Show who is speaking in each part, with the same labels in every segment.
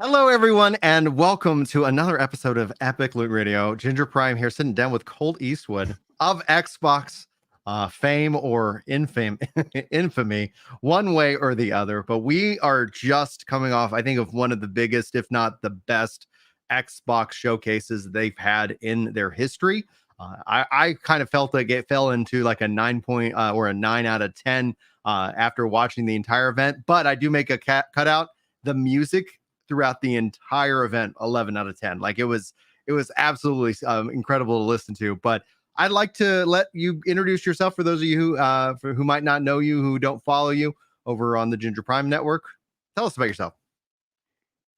Speaker 1: Hello, everyone, and welcome to another episode of Epic Loot Radio. Ginger Prime here, sitting down with Colt Eastwood of Xbox fame or infamy, one way or the other. But we are just coming off, I think, of one of the biggest, if not the best, Xbox showcases they've had in their history. I kind of felt like it fell into like a 9 point or a 9 out of 10 after watching the entire event. But I do make a cutout. The music throughout the entire event, 11 out of 10. Like it was absolutely incredible to listen to. But I'd like to let you introduce yourself for those of you who might not know you, who don't follow you over on the Ginger Prime network. Tell us about yourself.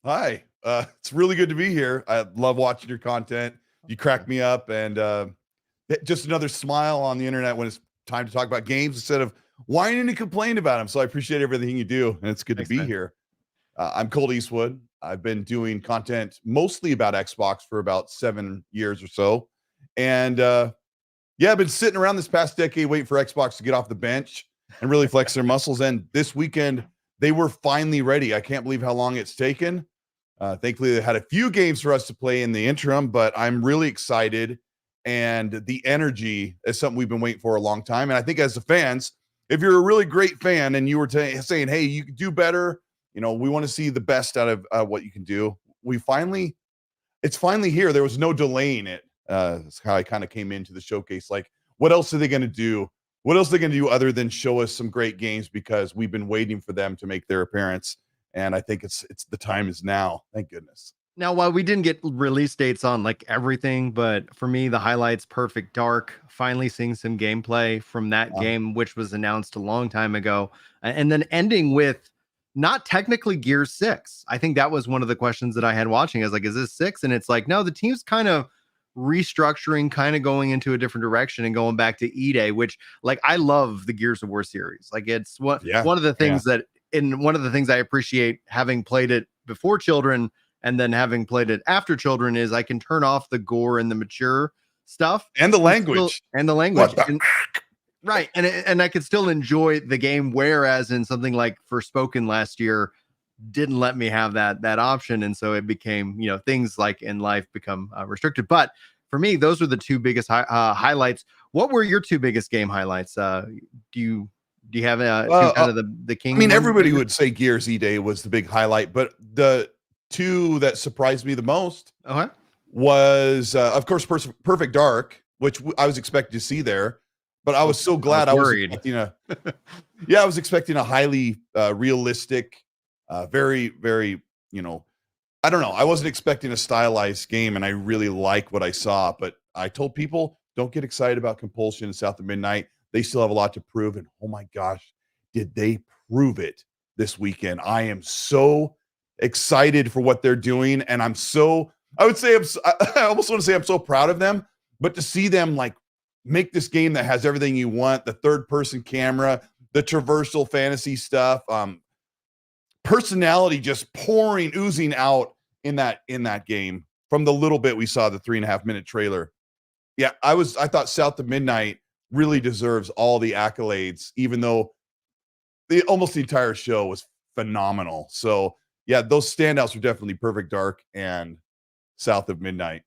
Speaker 2: Hi, it's really good to be here. I love watching your content. You crack me up, and just another smile on the internet when it's time to talk about games instead of whining and complaining about them. So I appreciate everything you do, and it's good to be here. I'm Colt Eastwood. I've been doing content mostly about Xbox for about 7 years or so. And I've been sitting around this past decade waiting for Xbox to get off the bench and really flex their muscles. And this weekend, they were finally ready. I can't believe how long it's taken. Thankfully, they had a few games for us to play in the interim, but I'm really excited. And the energy is something we've been waiting for a long time. And I think as the fans, if you're a really great fan and you were saying, hey, you could do better, we want to see the best out of what you can do. It's finally here. There was no delaying it. That's how I kind of came into the showcase. Like, what else are they going to do? What else are they going to do other than show us some great games? Because we've been waiting for them to make their appearance. And I think it's the time is now. Thank goodness.
Speaker 1: Now, while we didn't get release dates on like everything, but for me, the highlights, Perfect Dark, finally seeing some gameplay from that game, which was announced a long time ago. And then ending with not technically Gear 6. I think that was one of the questions that I had watching. I was like, is this 6? And it's like, no, the team's kind of restructuring, kind of going into a different direction and going back to E-Day, which, like, I love the Gears of War series. Like, it's one of the things one of the things I appreciate having played it before children and then having played it after children is I can turn off the gore and the mature stuff.
Speaker 2: And the language.
Speaker 1: Right. And I could still enjoy the game, whereas in something like Forspoken last year didn't let me have that option. And so it became, things like in life become restricted. But for me, those were the two biggest highlights. What were your two biggest game highlights? Do you have kind of the king?
Speaker 2: I mean, everybody would say Gears E-Day was the big highlight, but the two that surprised me the most was, of course, Perfect Dark, which I was expecting to see there. But I was so glad I was expecting a highly realistic, very, very, I don't know. I wasn't expecting a stylized game, and I really like what I saw. But I told people, don't get excited about Compulsion and South of Midnight. They still have a lot to prove. And oh my gosh, did they prove it this weekend? I am so excited for what they're doing. And I almost want to say I'm so proud of them, but to see them like make this game that has everything you want, the third person camera, the traversal fantasy stuff, personality just oozing out in that game from the little bit we saw, the 3.5 minute trailer. Yeah, I thought South of Midnight really deserves all the accolades, even though almost the entire show was phenomenal. So yeah, those standouts were definitely Perfect Dark and South of Midnight.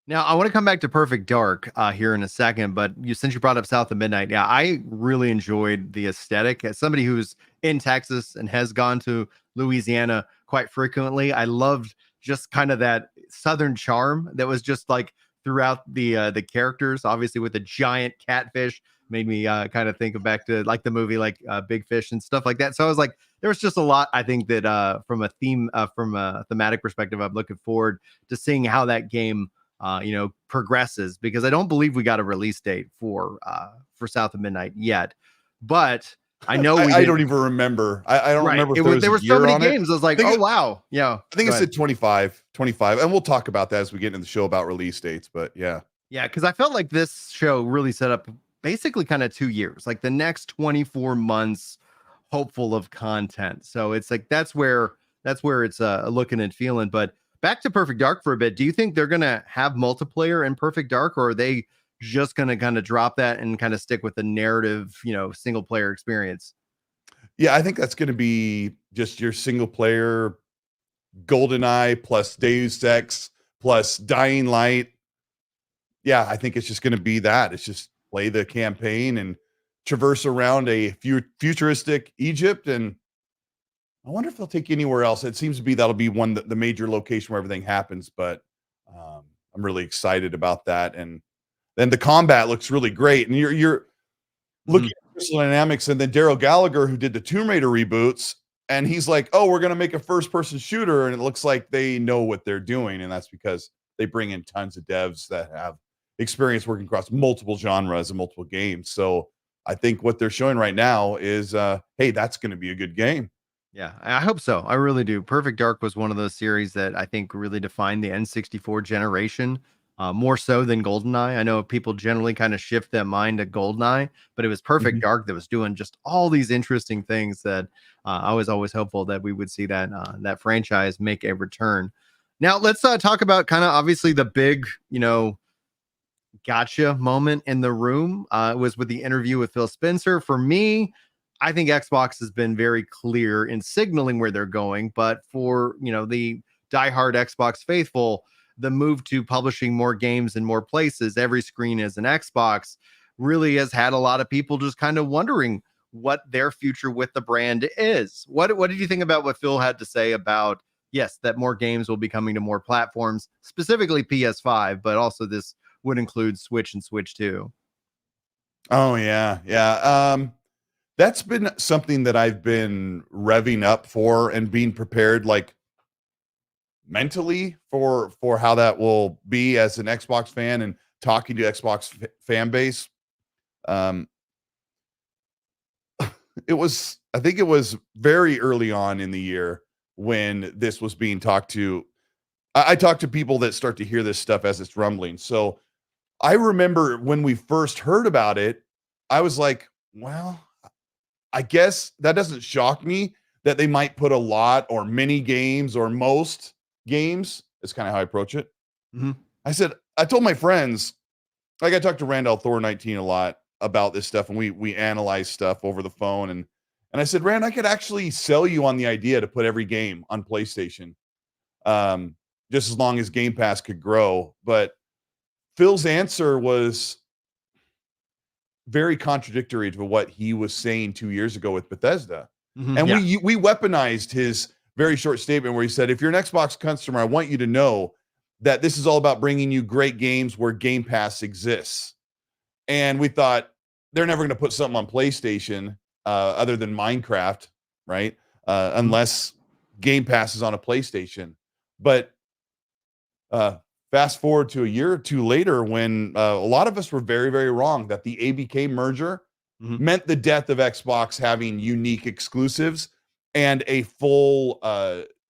Speaker 1: Now, I want to come back to Perfect Dark here in a second, but since you brought up South of Midnight, yeah, I really enjoyed the aesthetic. As somebody who's in Texas and has gone to Louisiana quite frequently, I loved just kind of that Southern charm that was just like throughout the characters. Obviously, with the giant catfish, made me kind of think back to like the movie like Big Fish and stuff like that. So I was like, there was just a lot. I think that from a thematic perspective, I'm looking forward to seeing how that game progresses, because I don't believe we got a release date for South of Midnight yet. But I know we
Speaker 2: I don't even remember. I don't remember if
Speaker 1: there were so
Speaker 2: year
Speaker 1: many
Speaker 2: on it.
Speaker 1: games. I was like, oh wow, yeah.
Speaker 2: I think it said 25, and we'll talk about that as we get into the show about release dates. But yeah,
Speaker 1: because I felt like this show really set up basically kind of 2 years, like the next 24 months, hopeful of content. So it's like that's where it's looking and feeling. But back to Perfect Dark for a bit. Do you think they're gonna have multiplayer in Perfect Dark, or are they just gonna kind of drop that and kind of stick with the narrative, single player experience?
Speaker 2: yeah, I think that's going to be just your single player GoldenEye plus Deus Ex plus Dying Light. Yeah, I think it's just going to be that. It's just play the campaign and traverse around a futuristic Egypt. And I wonder if they'll take you anywhere else. It seems to be that'll be the major location where everything happens. But I'm really excited about that. And then the combat looks really great. And you're looking at Crystal Dynamics and then Daryl Gallagher, who did the Tomb Raider reboots. And he's like, oh, we're going to make a first person shooter. And it looks like they know what they're doing. And that's because they bring in tons of devs that have experience working across multiple genres and multiple games. So I think what they're showing right now is, hey, that's going to be a good game.
Speaker 1: Yeah, I hope so. I really do. Perfect Dark was one of those series that I think really defined the N64 generation, more so than GoldenEye. I know people generally kind of shift that mind to GoldenEye, but it was Perfect Dark that was doing just all these interesting things that I was always hopeful that we would see that franchise make a return. Now, let's talk about kind of obviously the big, gotcha moment in the room. Was with the interview with Phil Spencer. For me, I think Xbox has been very clear in signaling where they're going, but for the diehard Xbox faithful, the move to publishing more games in more places, every screen is an Xbox, really has had a lot of people just kind of wondering what their future with the brand is. What did you think about what Phil had to say about, yes, that more games will be coming to more platforms, specifically PS5, but also this would include Switch and Switch 2?
Speaker 2: Oh yeah. That's been something that I've been revving up for and being prepared, like mentally for how that will be as an Xbox fan and talking to Xbox fan base. I think it was very early on in the year when this was being talked to. I talk to people that start to hear this stuff as it's rumbling. So I remember when we first heard about it, I was like, well, I guess that doesn't shock me that they might put a lot or many games or most games. It's kind of how I approach it. I told my friends, like I talked to Randall Thor 19 a lot about this stuff, and we analyze stuff over the phone. And I said, Rand, I could actually sell you on the idea to put every game on PlayStation, just as long as Game Pass could grow. But Phil's answer was very contradictory to what he was saying 2 years ago with Bethesda. And we weaponized his very short statement where he said, if you're an Xbox customer, I want you to know that this is all about bringing you great games where Game Pass exists. And we thought they're never going to put something on PlayStation other than Minecraft, right? Unless Game Pass is on a PlayStation. But fast forward to a year or two later when a lot of us were very, very wrong that the ABK merger meant the death of Xbox having unique exclusives and a full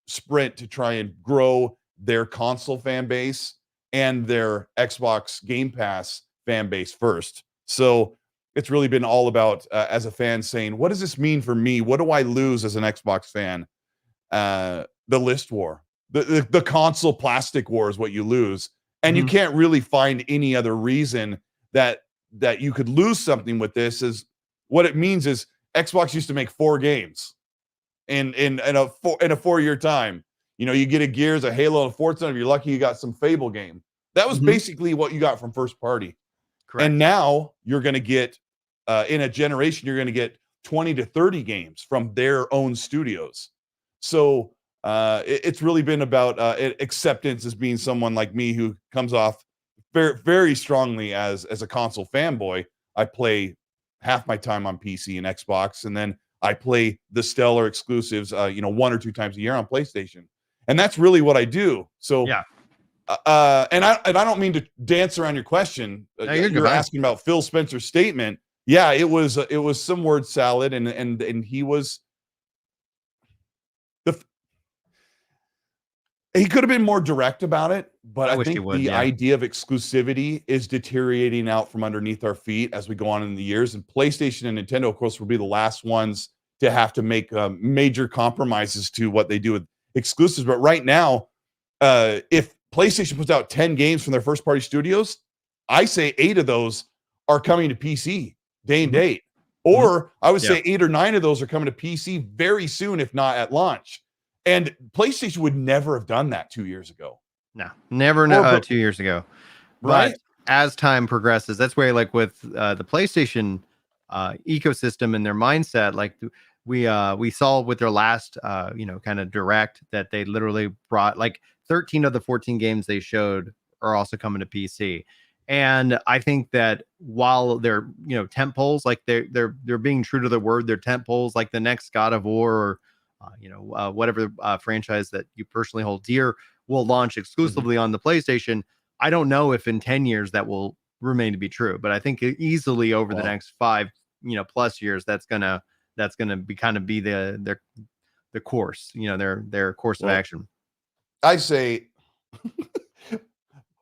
Speaker 2: sprint to try and grow their console fan base and their Xbox Game Pass fan base first. So it's really been all about, as a fan, saying, what does this mean for me? What do I lose as an Xbox fan? The list war. The console plastic war is what you lose. And you can't really find any other reason that you could lose something with this. Is what it means is Xbox used to make 4 games in a 4-year time. You get a Gears, a Halo, and a Forza. If you're lucky, you got some Fable game. That was basically what you got from first party. Correct. And now you're going to get, in a generation, you're going to get 20 to 30 games from their own studios. So it's really been about acceptance as being someone like me who comes off very, very strongly as a console fanboy. I play half my time on PC and Xbox, and then I play the stellar exclusives, 1 or 2 times a year on PlayStation, and that's really what I do. So, yeah. And I don't mean to dance around your question.
Speaker 1: No,
Speaker 2: you're asking about Phil Spencer's statement. Yeah, it was some word salad, and he was the he could have been more direct about it, but
Speaker 1: I
Speaker 2: I
Speaker 1: wish he
Speaker 2: think
Speaker 1: would.
Speaker 2: the
Speaker 1: Yeah.
Speaker 2: idea of exclusivity is deteriorating out from underneath our feet as we go on in the years. And PlayStation and Nintendo, of course, will be the last ones to have to make major compromises to what they do with exclusives. But right now, if PlayStation puts out 10 games from their first party studios, I say 8 of those are coming to PC day and
Speaker 1: Mhm.
Speaker 2: date. Or I would
Speaker 1: Yeah.
Speaker 2: say 8 or 9 of those are coming to PC very soon, if not at launch. And PlayStation would never have done that 2 years ago.
Speaker 1: No, never
Speaker 2: Or but
Speaker 1: 2 years ago. But
Speaker 2: right?
Speaker 1: as time progresses, that's where like with the PlayStation ecosystem and their mindset, like we saw with their last kind of direct that they literally brought like 13 of the 14 games they showed are also coming to PC. And I think that while they're tent poles, like they're being true to their word, they're tent poles, like the next God of War or whatever franchise that you personally hold dear will launch
Speaker 2: Mhm.
Speaker 1: exclusively on the PlayStation. I don't know if in 10 years that will remain to be true, but I think easily over the
Speaker 2: Well,
Speaker 1: next 5, plus years, that's gonna be kind of be the course, their course of
Speaker 2: well,
Speaker 1: action.
Speaker 2: I say,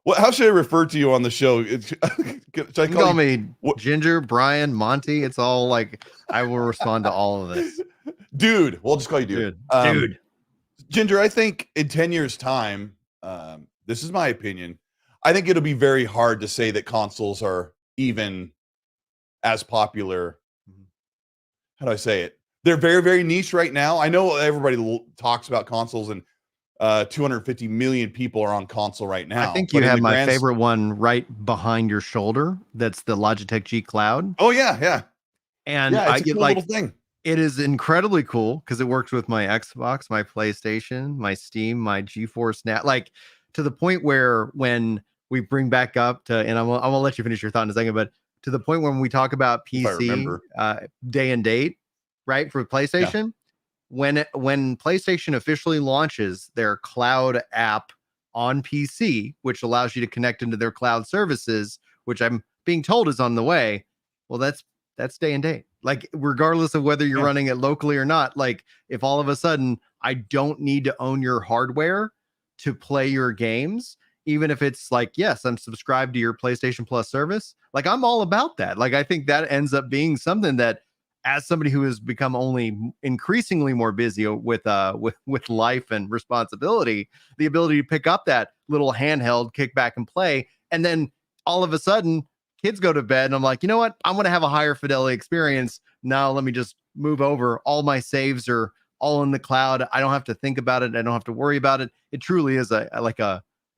Speaker 2: well, how should I refer to you on the show? Should I
Speaker 1: You can
Speaker 2: call
Speaker 1: call
Speaker 2: you
Speaker 1: me
Speaker 2: what,
Speaker 1: Ginger, Brian, Monty. It's all like I will respond to all of this.
Speaker 2: dude? We'll just call you dude.
Speaker 1: Dude.
Speaker 2: Ginger, I think in 10 years' time, this is my opinion. I think it'll be very hard to say that consoles are even as popular. How do I say it? They're very, very niche right now. I know everybody talks about consoles, and 250 million people are on console right
Speaker 1: I
Speaker 2: now.
Speaker 1: think you
Speaker 2: But in
Speaker 1: have
Speaker 2: the
Speaker 1: my favorite one right behind your shoulder. That's the Logitech G Cloud.
Speaker 2: oh yeah, yeah,
Speaker 1: And
Speaker 2: yeah,
Speaker 1: I
Speaker 2: it's a
Speaker 1: get
Speaker 2: cool little
Speaker 1: like
Speaker 2: thing.
Speaker 1: it is incredibly cool because it works with my Xbox, my PlayStation, my Steam, my GeForce Now, like to the point where when we bring back up to, and I'm gonna let you finish your thought in a second, but to the point when we talk about
Speaker 2: If I
Speaker 1: PC
Speaker 2: remember,
Speaker 1: day and date, right, for
Speaker 2: yeah.
Speaker 1: PlayStation, when PlayStation officially launches their cloud app on PC, which allows you to connect into their cloud services, which I'm being told is on the way. Well, that's day and date. Like regardless of whether you're
Speaker 2: Yeah.
Speaker 1: running it locally or not, like if all of a sudden I don't need to own your hardware to play your games, even if it's like, yes, I'm subscribed to your PlayStation Plus service, like I'm all about that. Like I think that ends up being something that as somebody who has become only increasingly more busy with life and responsibility, the ability to pick up that little handheld, kick back and play, and then all of a sudden kids go to bed and I'm like, you know what? I'm going to have a higher fidelity experience. Now let me just move over. All my saves are all in the cloud. I don't have to think about it. I don't have to worry about it. It truly is an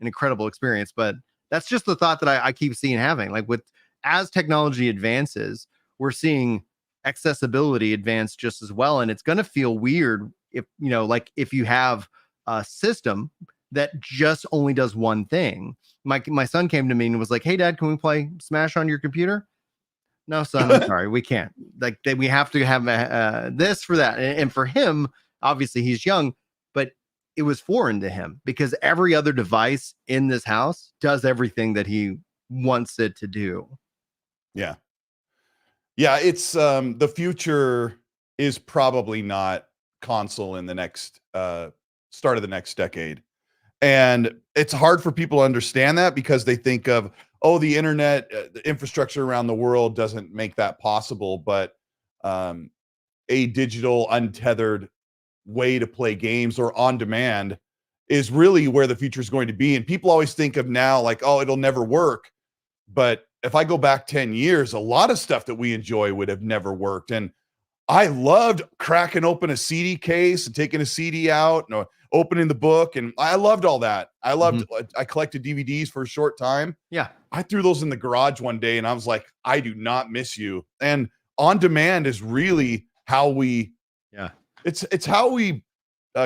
Speaker 1: incredible experience. But that's just the thought that I keep seeing having. Like with as technology advances, we're seeing accessibility advance just as well. And it's going to feel weird if, like if you have a system that just only does one thing. My son came to me and was like, "Hey, Dad, can we play Smash on your computer?" No, son, I'm sorry, we can't. Like, we have to have this for that. And for him, obviously, he's young, but it was foreign to him because every other device in this house does everything that he wants it to do.
Speaker 2: Yeah. Yeah, it's the future is probably not console in the next start of the next decade. And it's hard for people to understand that because they think of, oh, the internet, the infrastructure around the world doesn't make that possible. But um, a digital, untethered way to play games or on demand is really where the future is going to be. And people always think of now like, oh, it'll never work. But if I go back 10 years, a lot of stuff that we enjoy would have never worked. And I loved cracking open a CD case and taking a CD out and opening the book. And I loved all that.
Speaker 1: Mhm.
Speaker 2: I collected DVDs for a short time.
Speaker 1: Yeah.
Speaker 2: I threw those in the garage one day and I was like, I do not miss you. And on demand is really how we,
Speaker 1: Yeah.
Speaker 2: it's how we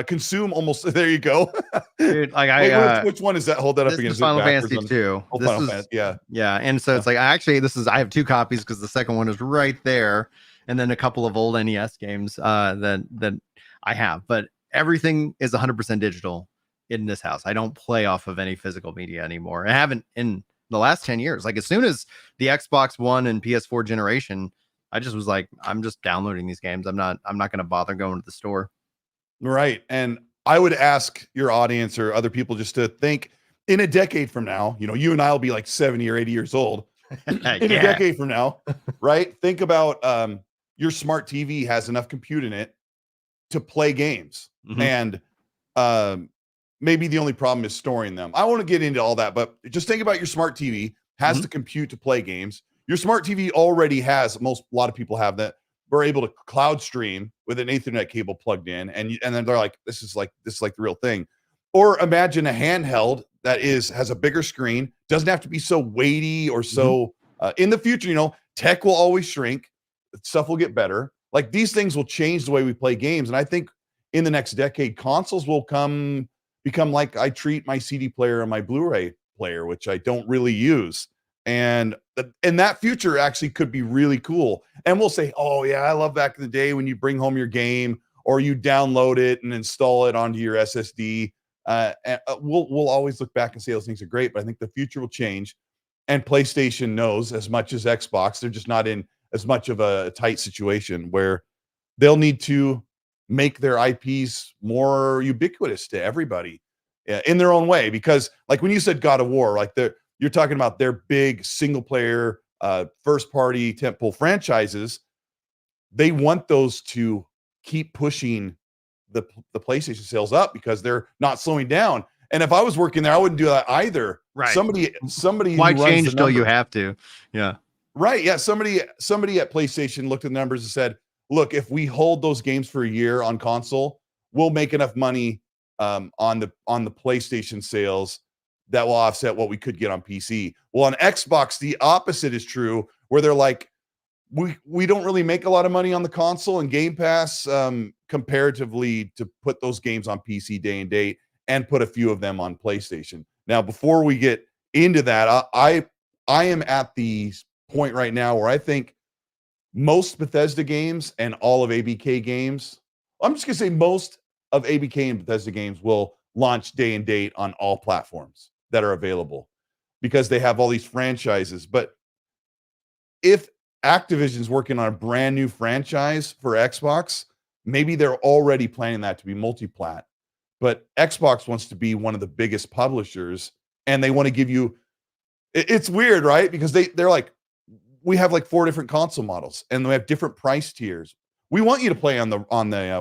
Speaker 2: consume almost. There you go.
Speaker 1: Dude, like
Speaker 2: Wait, which one is that? Hold that up
Speaker 1: this
Speaker 2: again.
Speaker 1: is
Speaker 2: Is it
Speaker 1: Final
Speaker 2: backwards
Speaker 1: Fantasy
Speaker 2: on?
Speaker 1: 2.
Speaker 2: Oh,
Speaker 1: This
Speaker 2: Final
Speaker 1: is
Speaker 2: Fantasy. Yeah.
Speaker 1: yeah, and so
Speaker 2: Yeah.
Speaker 1: it's like I have 2 copies because the second one is right there, and then a couple of old NES games that I have, but everything is 100% digital in this house. I don't play off of any physical media anymore. I haven't in the last 10 years. Like as soon as the Xbox One and PS4 generation I just was like, I'm just downloading these games. I'm not going to bother going to the store.
Speaker 2: Right. And I would ask your audience or other people just to think in a decade from now, you and I will be like 70 or 80 years old in a decade from now, right? Think about your smart TV has enough compute in it to play games. And maybe the only problem is storing them. I want to get into all that, but just think about your smart TV has the compute to play games. Your smart TV already has, a lot of people have that. We're able to cloud stream with an Ethernet cable plugged in, and then they're like, this is like the real thing. Or imagine a handheld that has a bigger screen, doesn't have to be so weighty or so. In the future, tech will always shrink, stuff will get better. Like these things will change the way we play games, and I think in the next decade, consoles will become like I treat my CD player and my Blu-ray player, which I don't really use. And that future actually could be really cool. And we'll say, oh yeah, I love back in the day when you bring home your game or you download it and install it onto your SSD. And we'll always look back and say those things are great, but I think the future will change. And PlayStation knows as much as Xbox. They're just not in as much of a tight situation where they'll need to make their IPs more ubiquitous to everybody in their own way. Because like when you said God of War, like you're talking about their big single player, first party tentpole franchises. They want those to keep pushing the PlayStation sales up because they're not slowing down. And if I was working there, I wouldn't do that either.
Speaker 1: Right.
Speaker 2: Somebody
Speaker 1: why change till you have to? Yeah.
Speaker 2: Right. Yeah. Somebody at PlayStation looked at the numbers and said, look, if we hold those games for a year on console, we'll make enough money on the PlayStation sales that will offset what we could get on PC. Well, on Xbox, the opposite is true, where they're like, we don't really make a lot of money on the console and Game Pass comparatively to put those games on PC day and date and put a few of them on PlayStation. Now, before we get into that, I am at the point right now where I think most Bethesda games and all of ABK games, I'm just going to say most of ABK and Bethesda games will launch day and date on all platforms that are available because they have all these franchises. But if Activision's working on a brand new franchise for Xbox, maybe they're already planning that to be multi-plat. But Xbox wants to be one of the biggest publishers, and they want to give you. It's weird, right? Because they're like, we have like 4 different console models, and we have different price tiers. We want you to play on the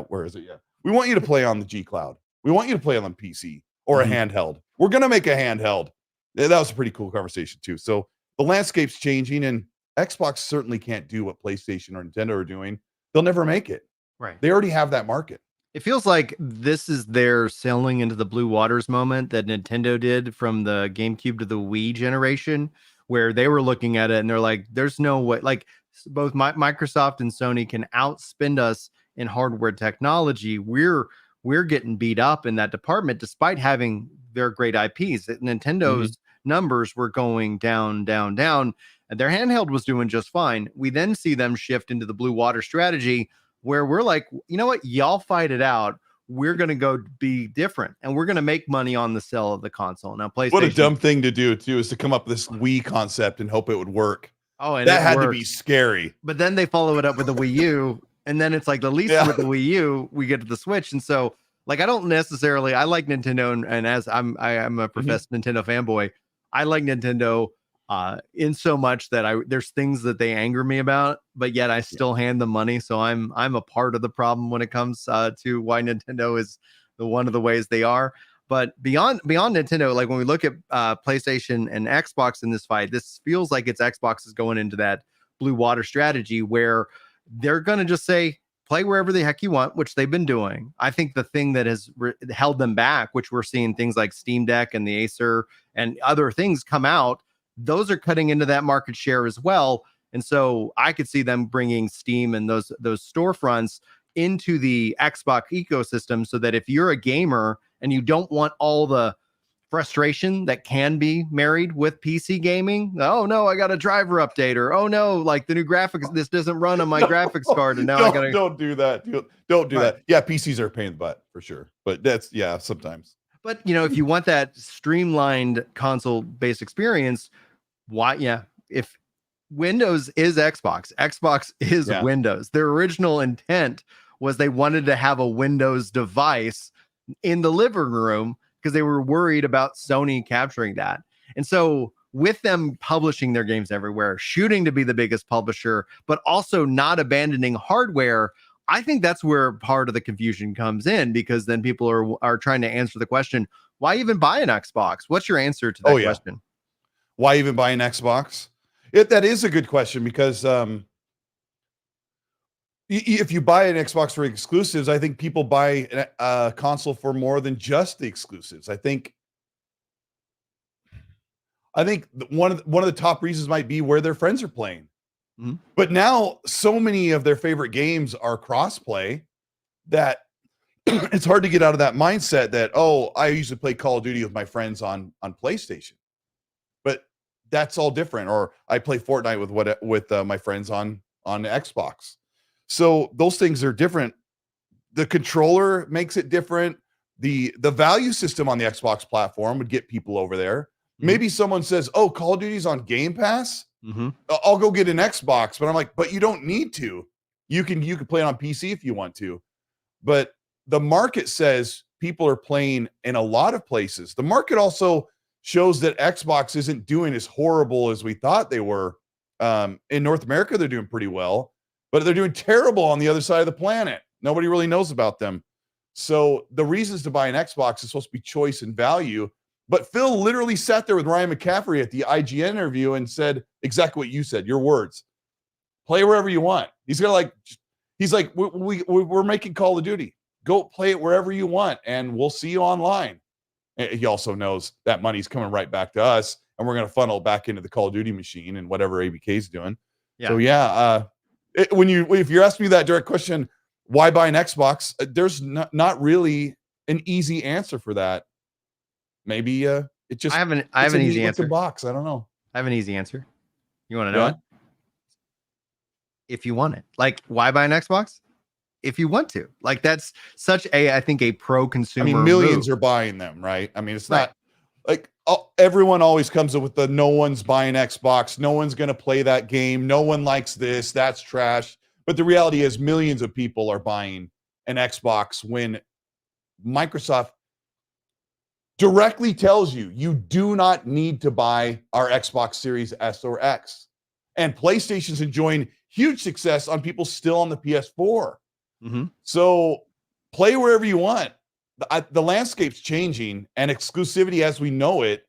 Speaker 2: where is it? Yeah, we want you to play on the G Cloud. We want you to play on the PC or a handheld. We're gonna make a handheld. That was a pretty cool conversation too. So the landscape's changing, and Xbox certainly can't do what PlayStation or Nintendo are doing. They'll never make it.
Speaker 1: Right.
Speaker 2: They already have that market.
Speaker 1: It feels like this is their sailing into the blue waters moment that Nintendo did from the GameCube to the Wii generation, where they were looking at it and they're like, there's no way, like both Microsoft and Sony can outspend us in hardware technology. We're getting beat up in that department despite having their great IPs. Nintendo's numbers were going down, down, down, and their handheld was doing just fine. We then see them shift into the blue water strategy where we're like, you know what, y'all fight it out. We're going to go be different, and we're going to make money on the sale of the console. Now, PlayStation.
Speaker 2: What a dumb thing to do, too, is to come up with this Wii concept and hope it would work.
Speaker 1: Oh, and
Speaker 2: that had to be scary.
Speaker 1: But then they follow it up with the Wii U, and then it's like the least with the Wii U, we get to the Switch. And so, like, I don't necessarily, I like Nintendo, and as I'm a professed Nintendo fanboy, I like Nintendo in so much that there's things that they anger me about, but yet I still hand them money. So I'm a part of the problem when it comes to why Nintendo is one of the ways they are. But beyond Nintendo, like when we look at PlayStation and Xbox in this fight, this feels like it's Xbox is going into that blue water strategy where they're going to just say, play wherever the heck you want, which they've been doing. I think the thing that has held them back, which we're seeing things like Steam Deck and the Acer and other things come out, those are cutting into that market share as well. And so I could see them bringing Steam and those storefronts into the Xbox ecosystem so that if you're a gamer and you don't want all the frustration that can be married with PC gaming, oh no, I got a driver update, or oh no, like the new graphics, this doesn't run on my graphics card, and now I gotta
Speaker 2: don't do that. Don't do that. Yeah, PCs are a pain in the butt for sure, but that's sometimes.
Speaker 1: But if you want that streamlined console-based experience, why? Yeah, if Windows is Xbox. Xbox is
Speaker 2: Yeah.
Speaker 1: Windows. Their original intent was they wanted to have a Windows device in the living room because they were worried about Sony capturing that. And so, with them publishing their games everywhere, shooting to be the biggest publisher, but also not abandoning hardware, I think that's where part of the confusion comes in, because then people are trying to answer the question, why even buy an Xbox? What's your answer to that question?
Speaker 2: Why even buy an Xbox? That is a good question, because if you buy an Xbox for exclusives, I think people buy a console for more than just the exclusives. I think one of the top reasons might be where their friends are playing.
Speaker 1: Mm-hmm.
Speaker 2: But now so many of their favorite games are crossplay that it's hard to get out of that mindset that, oh, I usually play Call of Duty with my friends on PlayStation. But that's all different. Or I play Fortnite with my friends on Xbox. So those things are different. The controller makes it different. The value system on the Xbox platform would get people over there. Mm-hmm. Maybe someone says, oh, Call of Duty's on Game Pass.
Speaker 1: Mm-hmm.
Speaker 2: I'll go get an Xbox. But I'm like, but you don't need to. You can play it on PC if you want to. But the market says people are playing in a lot of places. The market also shows that Xbox isn't doing as horrible as we thought they were. In North America, they're doing pretty well, but they're doing terrible on the other side of the planet. Nobody really knows about them. So the reasons to buy an Xbox is supposed to be choice and value. But Phil literally sat there with Ryan McCaffrey at the IGN interview and said exactly what you said, your words. Play wherever you want. He's like, we're making Call of Duty. Go play it wherever you want, and we'll see you online. And he also knows that money's coming right back to us, and we're going to funnel back into the Call of Duty machine and whatever ABK is doing. Yeah. So yeah, if you're asking me that direct question, why buy an Xbox? There's not really an easy answer for that. Maybe it just
Speaker 1: I have an easy answer.
Speaker 2: Box. I don't know.
Speaker 1: I have an easy answer. You want to know it? If you want it, like, why buy an Xbox? If you want to, like, that's such I think a pro-consumer.
Speaker 2: I mean, millions are buying them, right? I mean, it's not like everyone always comes up with the no one's buying Xbox, no one's going to play that game, no one likes this, that's trash. But the reality is, millions of people are buying an Xbox when Microsoft directly tells you do not need to buy our Xbox Series S or X. And PlayStation's enjoying huge success on people still on the PS4.
Speaker 1: Mm-hmm.
Speaker 2: So play wherever you want. The landscape's changing, and exclusivity as we know it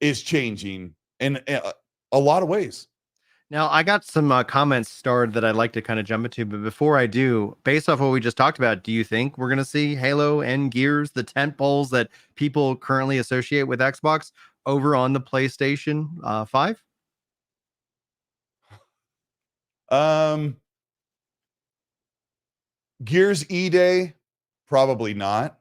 Speaker 2: is changing in a lot of ways.
Speaker 1: Now, I got some comments started that I'd like to kind of jump into, but before I do, based off what we just talked about, do you think we're going to see Halo and Gears, the tent poles that people currently associate with Xbox, over on the PlayStation 5?
Speaker 2: Gears E-Day, probably not.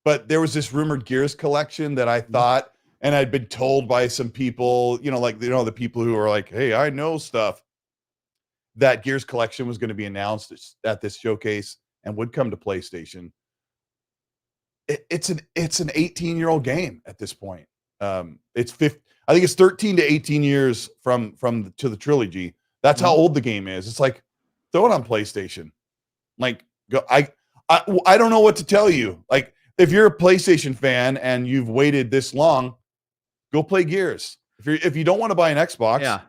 Speaker 2: But there was this rumored Gears collection that I thought, and I'd been told by some people, the people who are like, hey, I know stuff, that Gears collection was going to be announced at this showcase and would come to PlayStation. It's an 18-year-old game at this point. I think it's 13 to 18 years from to the trilogy. That's how old the game is. It's like, throw it on PlayStation. Like, I don't know what to tell you. Like, if you're a PlayStation fan and you've waited this long, go play Gears. If you don't want to buy an Xbox,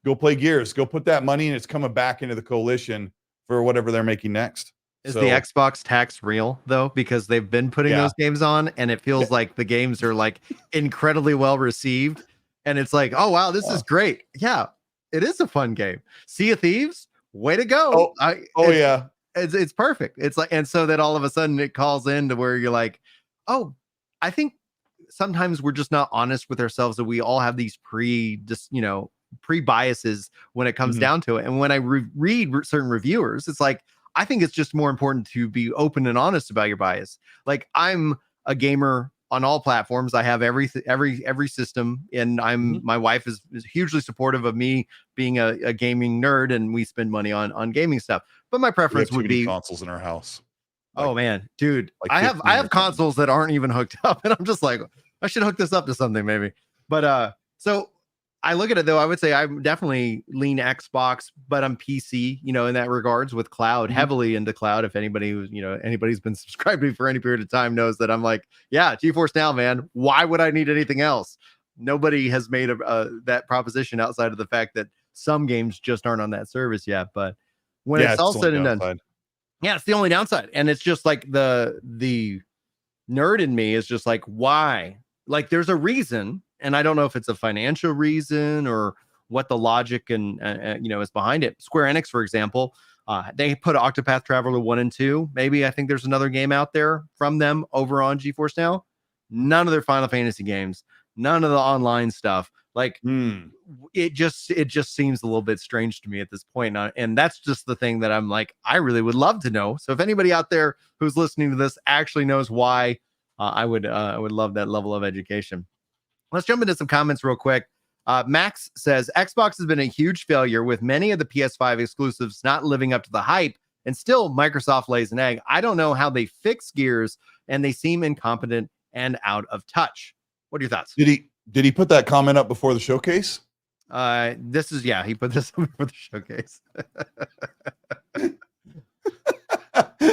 Speaker 2: go play Gears. Go put that money, and it's coming back into the coalition for whatever they're making next.
Speaker 1: Is the Xbox tax real, though? Because they've been putting those games on, and it feels like the games are like incredibly well received. And it's like, oh, wow, this is great. Yeah, it is a fun game. Sea of Thieves, way to go. It's perfect. It's like, and so that all of a sudden it calls in to where you're like, oh, I think sometimes we're just not honest with ourselves, that we all have these pre-biases when it comes down to it. And when I read certain reviewers, it's like, I think it's just more important to be open and honest about your bias. Like, I'm a gamer on all platforms. I have every system, and my wife is hugely supportive of me being a gaming nerd, and we spend money on gaming stuff. But my preference would be
Speaker 2: consoles in our house.
Speaker 1: Oh man, dude, I have consoles that aren't even hooked up, and I'm just like, I should hook this up to something maybe. But so I look at it though, I would say I'm definitely lean Xbox, but I'm PC, in that regards with cloud, heavily into cloud. If anybody who's, anybody's been subscribed to me for any period of time knows that I'm like, yeah, GeForce Now, man. Why would I need anything else? Nobody has made that proposition outside of the fact that some games just aren't on that service yet. But when it's all said and done, yeah, it's the only downside. And it's just like the nerd in me is just like, why? Like, there's a reason. And I don't know if it's a financial reason or what the logic and is behind it. Square Enix, for example, they put Octopath Traveler 1 and 2. Maybe I think there's another game out there from them over on GeForce Now. None of their Final Fantasy games, none of the online stuff. Like it just seems a little bit strange to me at this point. And that's just the thing that I'm like, I really would love to know. So if anybody out there who's listening to this actually knows why, I would love that level of education. Let's jump into some comments real quick. Max says, Xbox has been a huge failure with many of the PS5 exclusives not living up to the hype, and still Microsoft lays an egg. I don't know how they fix Gears, and they seem incompetent and out of touch. What are your thoughts?
Speaker 2: Did he put that comment up before the showcase?
Speaker 1: He put this up before the showcase.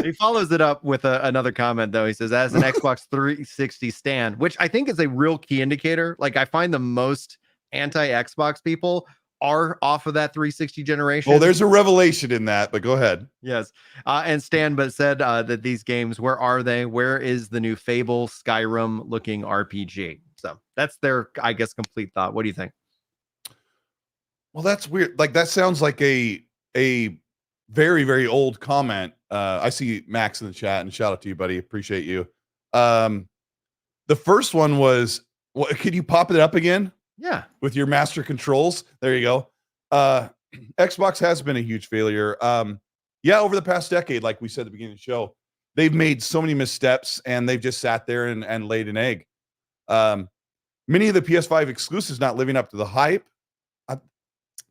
Speaker 1: He follows it up with another comment, though. He says, as an Xbox 360 stand, which I think is a real key indicator. Like, I find the most anti-Xbox people are off of that 360 generation.
Speaker 2: Well, there's a revelation in that, but go ahead.
Speaker 1: Yes. And Stan said that these games, where are they? Where is the new Fable, Skyrim looking RPG? So that's their, I guess, complete thought. What do you think?
Speaker 2: Well, that's weird. Like, that sounds like a very, very old comment. I see Max in the chat, and shout out to you, buddy. Appreciate you. The first one was, could you pop it up again?
Speaker 1: Yeah.
Speaker 2: With your master controls. There you go. Xbox has been a huge failure. Over the past decade, like we said at the beginning of the show, they've made so many missteps, and they've just sat there and laid an egg. Many of the PS5 exclusives not living up to the hype.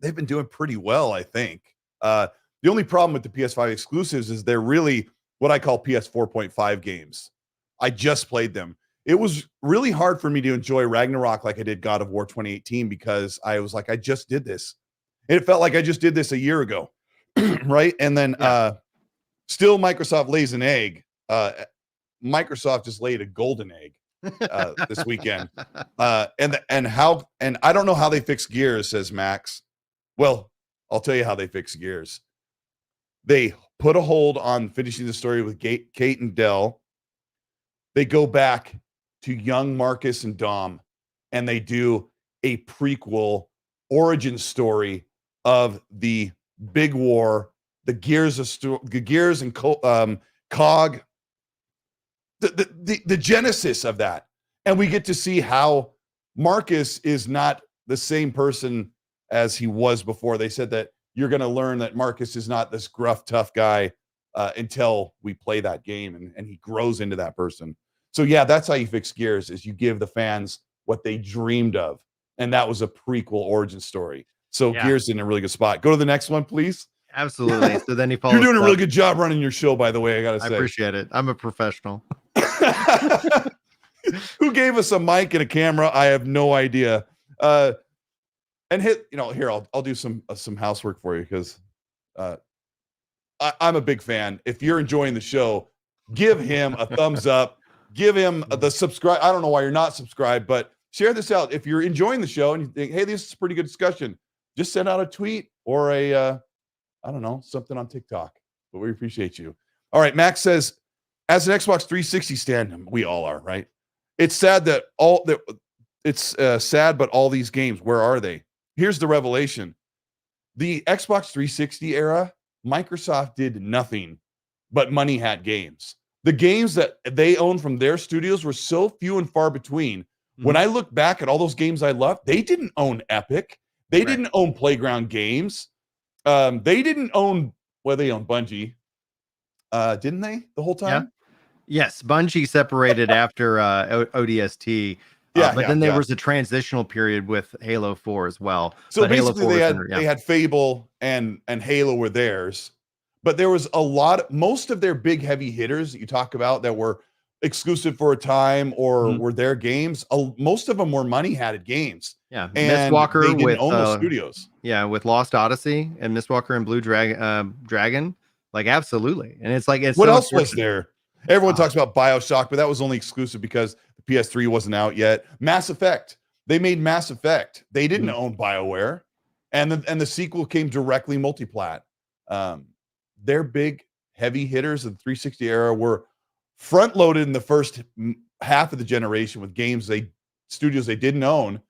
Speaker 2: They've been doing pretty well, I think. The only problem with the PS5 exclusives is they're really what I call PS 4.5 games. I just played them. It was really hard for me to enjoy Ragnarok like I did God of War 2018 because I was like, I just did this. And it felt like I just did this a year ago. Right. And then still Microsoft lays an egg. Microsoft just laid a golden egg this weekend. And I don't know how they fix Gears, says Max. Well, I'll tell you how they fix Gears. They put a hold on finishing the story with Kate and Dell. They go back to young Marcus and Dom, and they do a prequel origin story of the big war, the Gears and Cog, the genesis of that. And we get to see how Marcus is not the same person as he was before. They said that you're going to learn that Marcus is not this gruff, tough guy until we play that game, and he grows into that person. So yeah, that's how you fix Gears, is you give the fans what they dreamed of. And that was a prequel origin story. So Gears in a really good spot. Go to the next one, please.
Speaker 1: Absolutely. So then he follows.
Speaker 2: You're doing a really good job running your show, by the way. I got to say.
Speaker 1: I appreciate it. I'm a professional.
Speaker 2: Who gave us a mic and a camera? I have no idea. And here, I'll do some housework for you because I'm a big fan. If you're enjoying the show, give him a thumbs up. Give him the subscribe. I don't know why you're not subscribed, but share this out. If you're enjoying the show and you think, hey, this is a pretty good discussion, just send out a tweet or something on TikTok. But we appreciate you. All right. Max says, as an Xbox 360 stand, we all are, right? It's sad but all these games, where are they? Here's the revelation. The Xbox 360 era, Microsoft did nothing but money hat games. The games that they owned from their studios were so few and far between. When I look back at all those games I loved, they didn't own Epic. They didn't own Playground Games. They didn't own, they owned Bungie. Didn't they the whole time?
Speaker 1: Yeah. Yes, Bungie separated after ODST. But then there was a transitional period with Halo 4 as well.
Speaker 2: So basically they had Fable and Halo were theirs. But there was most of their big heavy hitters that you talk about that were exclusive for a time or
Speaker 1: Mhm.
Speaker 2: were their games. Most of them were money-hatted games,
Speaker 1: Yeah,
Speaker 2: and
Speaker 1: Mistwalker
Speaker 2: they didn't
Speaker 1: with
Speaker 2: own those studios.
Speaker 1: yeah, with Lost Odyssey and Mistwalker and Blue Dragon, like absolutely. And it's like it's
Speaker 2: What
Speaker 1: so
Speaker 2: else was
Speaker 1: unfortunate.
Speaker 2: there? Everyone
Speaker 1: Uh,
Speaker 2: talks about BioShock, but that was only exclusive because the PS3 wasn't out yet. Mass Effect. They made Mass Effect. They didn't
Speaker 1: mhm.
Speaker 2: own BioWare, and the sequel came directly multiplat. Um, their big heavy hitters of the 360 era were front loaded in the first half of the generation with games studios they didn't own,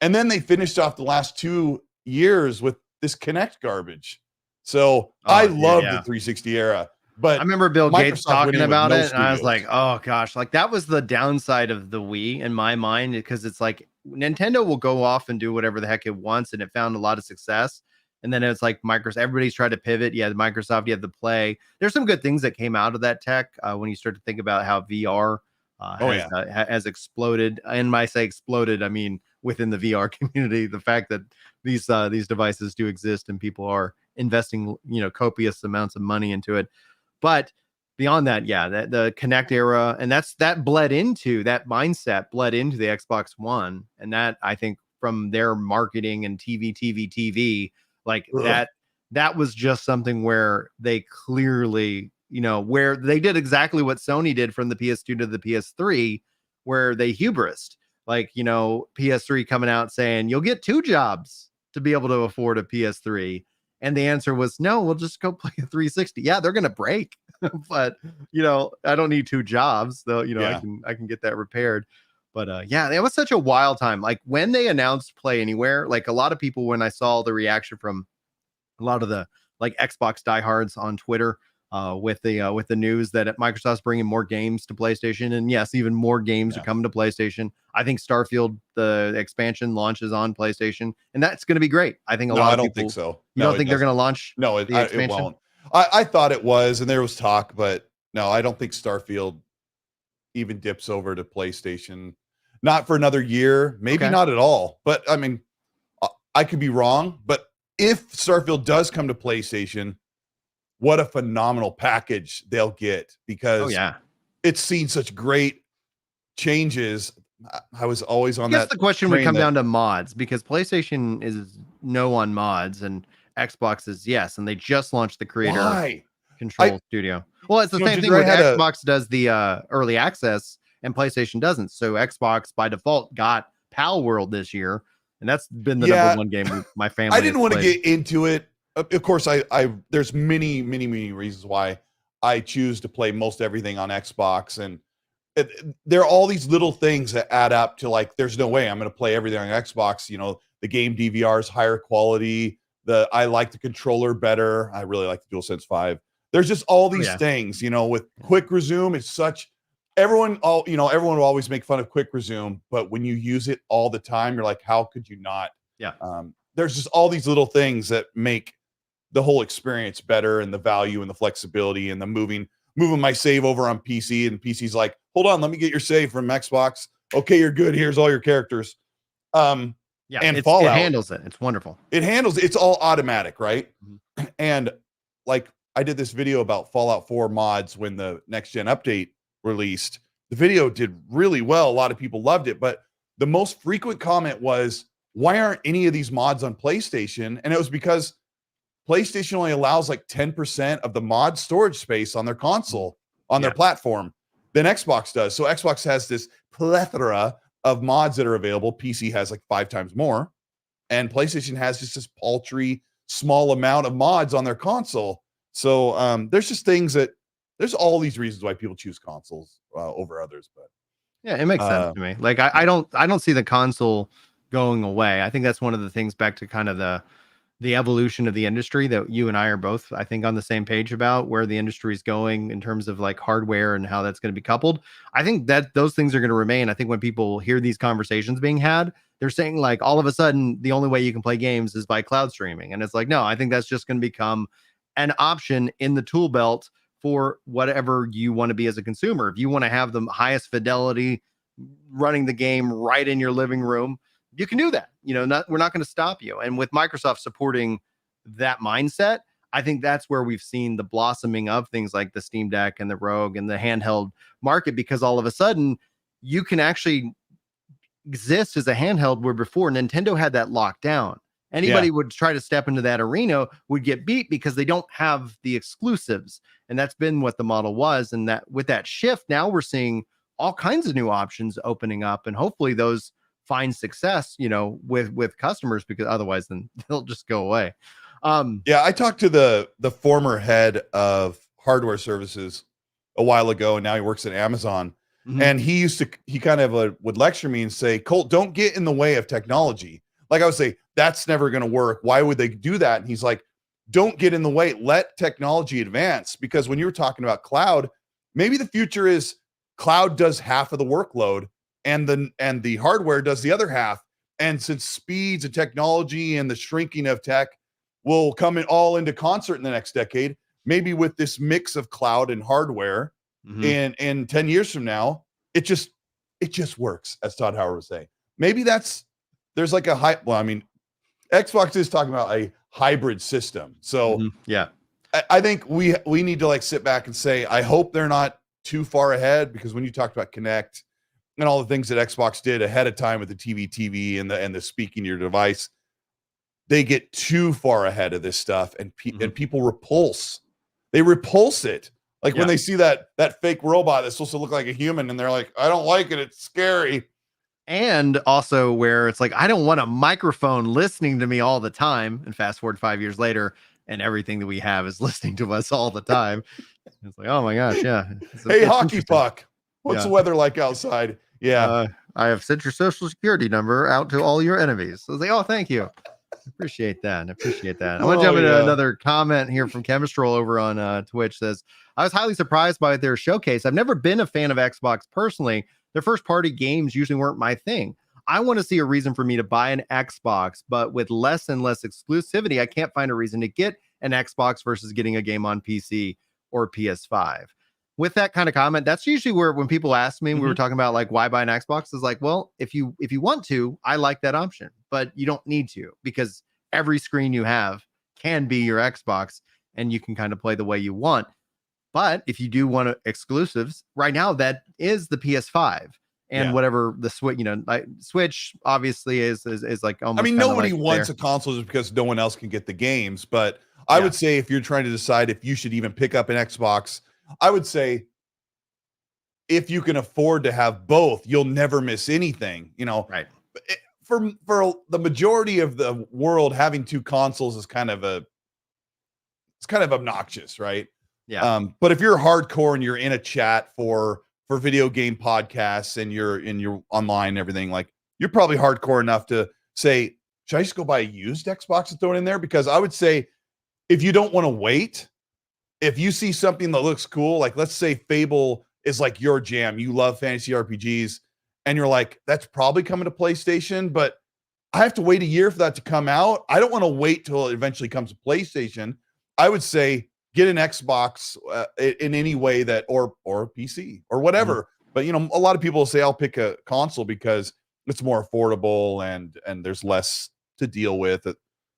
Speaker 2: and then they finished off the last 2 years with this Connect garbage. So I
Speaker 1: Oh, yeah,
Speaker 2: love the
Speaker 1: yeah.
Speaker 2: 360 era,
Speaker 1: I
Speaker 2: but
Speaker 1: remember Bill Gates
Speaker 2: Microsoft went
Speaker 1: talking
Speaker 2: in with
Speaker 1: about
Speaker 2: no
Speaker 1: it, and I was
Speaker 2: studios.
Speaker 1: like, "Oh gosh!" Like that was the downside of the Wii in my mind, because it's like Nintendo will go off and do whatever the heck it wants, and it found a lot of success. And then it's like Microsoft, everybody's tried to pivot. Yeah, the Microsoft, you have the Play. There's some good things that came out of that tech when you start to think about how VR
Speaker 2: Oh yeah,
Speaker 1: has exploded. And when I say exploded, I mean within the VR community. The fact that these devices do exist and people are investing, copious amounts of money into it. But beyond that, yeah, the Connect era, and that mindset bled into the Xbox One, and that I think from their marketing and TV, like
Speaker 2: ugh,
Speaker 1: that was just something where they clearly, where they did exactly what Sony did from the PS2 to the PS3, where they hubrised, like, PS3 coming out saying you'll get 2 jobs to be able to afford a PS3. And the answer was no, we'll just go play a 360. Yeah, they're gonna break, but I don't need 2 jobs, though.
Speaker 2: yeah.
Speaker 1: I can get that repaired. But yeah, it was such a wild time. Like when they announced Play Anywhere, like a lot of people, when I saw the reaction from a lot of the like Xbox diehards on Twitter, with the news that Microsoft's bringing more games to PlayStation, and yes, even more games are
Speaker 2: Yeah.
Speaker 1: coming to PlayStation. I think Starfield, the expansion, launches on PlayStation, and that's going to be great. I think a
Speaker 2: No,
Speaker 1: lot
Speaker 2: I
Speaker 1: of
Speaker 2: don't think
Speaker 1: people.
Speaker 2: so.
Speaker 1: You
Speaker 2: No,
Speaker 1: don't
Speaker 2: it
Speaker 1: think they're going to
Speaker 2: doesn't.
Speaker 1: launch
Speaker 2: No,
Speaker 1: the
Speaker 2: it
Speaker 1: expansion?
Speaker 2: won't. I thought it was, and there was talk, but no, I don't think Starfield even dips over to PlayStation. Not for another year, maybe
Speaker 1: Okay.
Speaker 2: not at all. But I mean, I could be wrong. But if Starfield does come to PlayStation, what a phenomenal package they'll get
Speaker 1: Oh
Speaker 2: because
Speaker 1: yeah.
Speaker 2: it's seen such great changes. I was always
Speaker 1: I
Speaker 2: on
Speaker 1: guess
Speaker 2: that
Speaker 1: the question would
Speaker 2: train
Speaker 1: come
Speaker 2: that
Speaker 1: down to mods, because PlayStation is no on mods and Xbox is yes, and they just launched the Creator
Speaker 2: why I
Speaker 1: Control Studio. Well, it's the same thing
Speaker 2: Ginger, I
Speaker 1: with
Speaker 2: had a
Speaker 1: Xbox does the early access and PlayStation doesn't. So Xbox by default got Pal World this year, and that's been the number
Speaker 2: yeah.
Speaker 1: one game my
Speaker 2: I
Speaker 1: family has
Speaker 2: didn't want to
Speaker 1: played.
Speaker 2: get into it. Of course, I there's many reasons why I choose to play most everything on Xbox, and there are all these little things that add up to like, there's no way I'm going to play everything on Xbox. The game DVR is higher quality. I like the controller better. I really like the DualSense 5. There's just all
Speaker 1: Oh
Speaker 2: these
Speaker 1: yeah.
Speaker 2: things, with quick resume. It's such everyone will always make fun of quick resume, but when you use it all the time, you're like, how could you not?
Speaker 1: Yeah.
Speaker 2: There's just all these little things that make the whole experience better, and the value and the flexibility and the moving my save over on PC, and PC's like, hold on, let me get your save from Xbox. Okay, you're good. Here's all your characters. Um,
Speaker 1: Yeah.
Speaker 2: and
Speaker 1: It
Speaker 2: Fallout,
Speaker 1: handles it. It's wonderful.
Speaker 2: it's all automatic, right?
Speaker 1: Mhm.
Speaker 2: And like I did this video about Fallout 4 mods when the next gen update released. The video did really well. A lot of people loved it, but the most frequent comment was, why aren't any of these mods on PlayStation? And it was because PlayStation only allows like 10% of the mod storage space on their console, on their
Speaker 1: Yeah.
Speaker 2: platform, than Xbox does. So Xbox has this plethora of mods that are available. PC has like 5 times more, and PlayStation has just this paltry small amount of mods on their console. So there's just there's all these reasons why people choose consoles over others. But
Speaker 1: Yeah, it makes sense
Speaker 2: uh,
Speaker 1: to me. Like
Speaker 2: yeah,
Speaker 1: I don't see the console going away. I think that's one of the things, back to kind of the evolution of the industry, that you and I are both, I think, on the same page about where the industry is going in terms of like hardware and how that's going to be coupled. I think that those things are going to remain. I think when people hear these conversations being had, they're saying like all of a sudden the only way you can play games is by cloud streaming. And it's like, no, I think that's just going to become an option in the tool belt for whatever you want to be as a consumer. If you want to have the highest fidelity running the game right in your living room, you can do that. We're not going to stop you. And with Microsoft supporting that mindset, I think that's where we've seen the blossoming of things like the Steam Deck and the Rogue and the handheld market, because all of a sudden you can actually exist as a handheld, where before Nintendo had that locked down. Anybody would try to step into that arena would get beat because they don't have the exclusives. And that's been what the model was. And that with that shift, now we're seeing all kinds of new options opening up, and hopefully those find success, with customers, because otherwise then they'll just go away.
Speaker 2: I talked to the former head of hardware services a while ago, and now he works at Amazon.
Speaker 1: Mhm.
Speaker 2: And he kind of would lecture me and say, Colt, don't get in the way of technology. Like I would say, that's never going to work. Why would they do that? And he's like, don't get in the way. Let technology advance. Because when you were talking about cloud, maybe the future is cloud does half of the workload and the hardware does the other half. And since speeds and technology and the shrinking of tech will come in all into concert in the next decade, maybe with this mix of cloud and hardware, in 10 years from now, it just works, as Todd Howard was saying. Maybe there's like Xbox is talking about a hybrid system. So I think we need to like sit back and say, I hope they're not too far ahead, because when you talked about Connect and all the things that Xbox did ahead of time with the TV and the speaking to your device, they get too far ahead of this stuff, and people repulse. They repulse it. Like when they see that fake robot that's supposed to look like a human, and they're like, I don't like it. It's scary.
Speaker 1: And also where it's like, I don't want a microphone listening to me all the time. And fast forward 5 years later, and everything that we have is listening to us all the time. It's like, oh my gosh, yeah.
Speaker 2: Hey, hockey puck. What's the weather like outside? Yeah.
Speaker 1: I have sent your social security number out to all your enemies. So I was like, oh, thank you. Appreciate that. I want to jump into another comment here from Chemistrol over on Twitch. Says, I was highly surprised by their showcase. I've never been a fan of Xbox personally. Their first party games usually weren't my thing. I want to see a reason for me to buy an Xbox, but with less and less exclusivity, I can't find a reason to get an Xbox versus getting a game on PC or PS5. With that kind of comment, that's usually where when people ask me, we were talking about like why buy an Xbox, is like, well, if you want to, I like that option, but you don't need to, because every screen you have can be your Xbox and you can kind of play the way you want. But if you do want exclusives right now, that is the PS5 and whatever the Switch, like Switch obviously is like almost.
Speaker 2: I mean, nobody wants a console just because no one else can get the games. But I would say if you're trying to decide if you should even pick up an Xbox, I would say if you can afford to have both, you'll never miss anything.
Speaker 1: Right.
Speaker 2: For the majority of the world, having two consoles is kind of obnoxious, right?
Speaker 1: Yeah.
Speaker 2: But if you're hardcore and you're in a chat for video game podcasts and you're online and everything, like you're probably hardcore enough to say, should I just go buy a used Xbox and throw it in there? Because I would say if you don't want to wait, if you see something that looks cool, like let's say Fable is like your jam, you love fantasy RPGs, and you're like, that's probably coming to PlayStation, but I have to wait a year for that to come out. I don't want to wait till it eventually comes to PlayStation. I would say get an Xbox in any way that, or PC or whatever. But a lot of people say I'll pick a console because it's more affordable and there's less to deal with.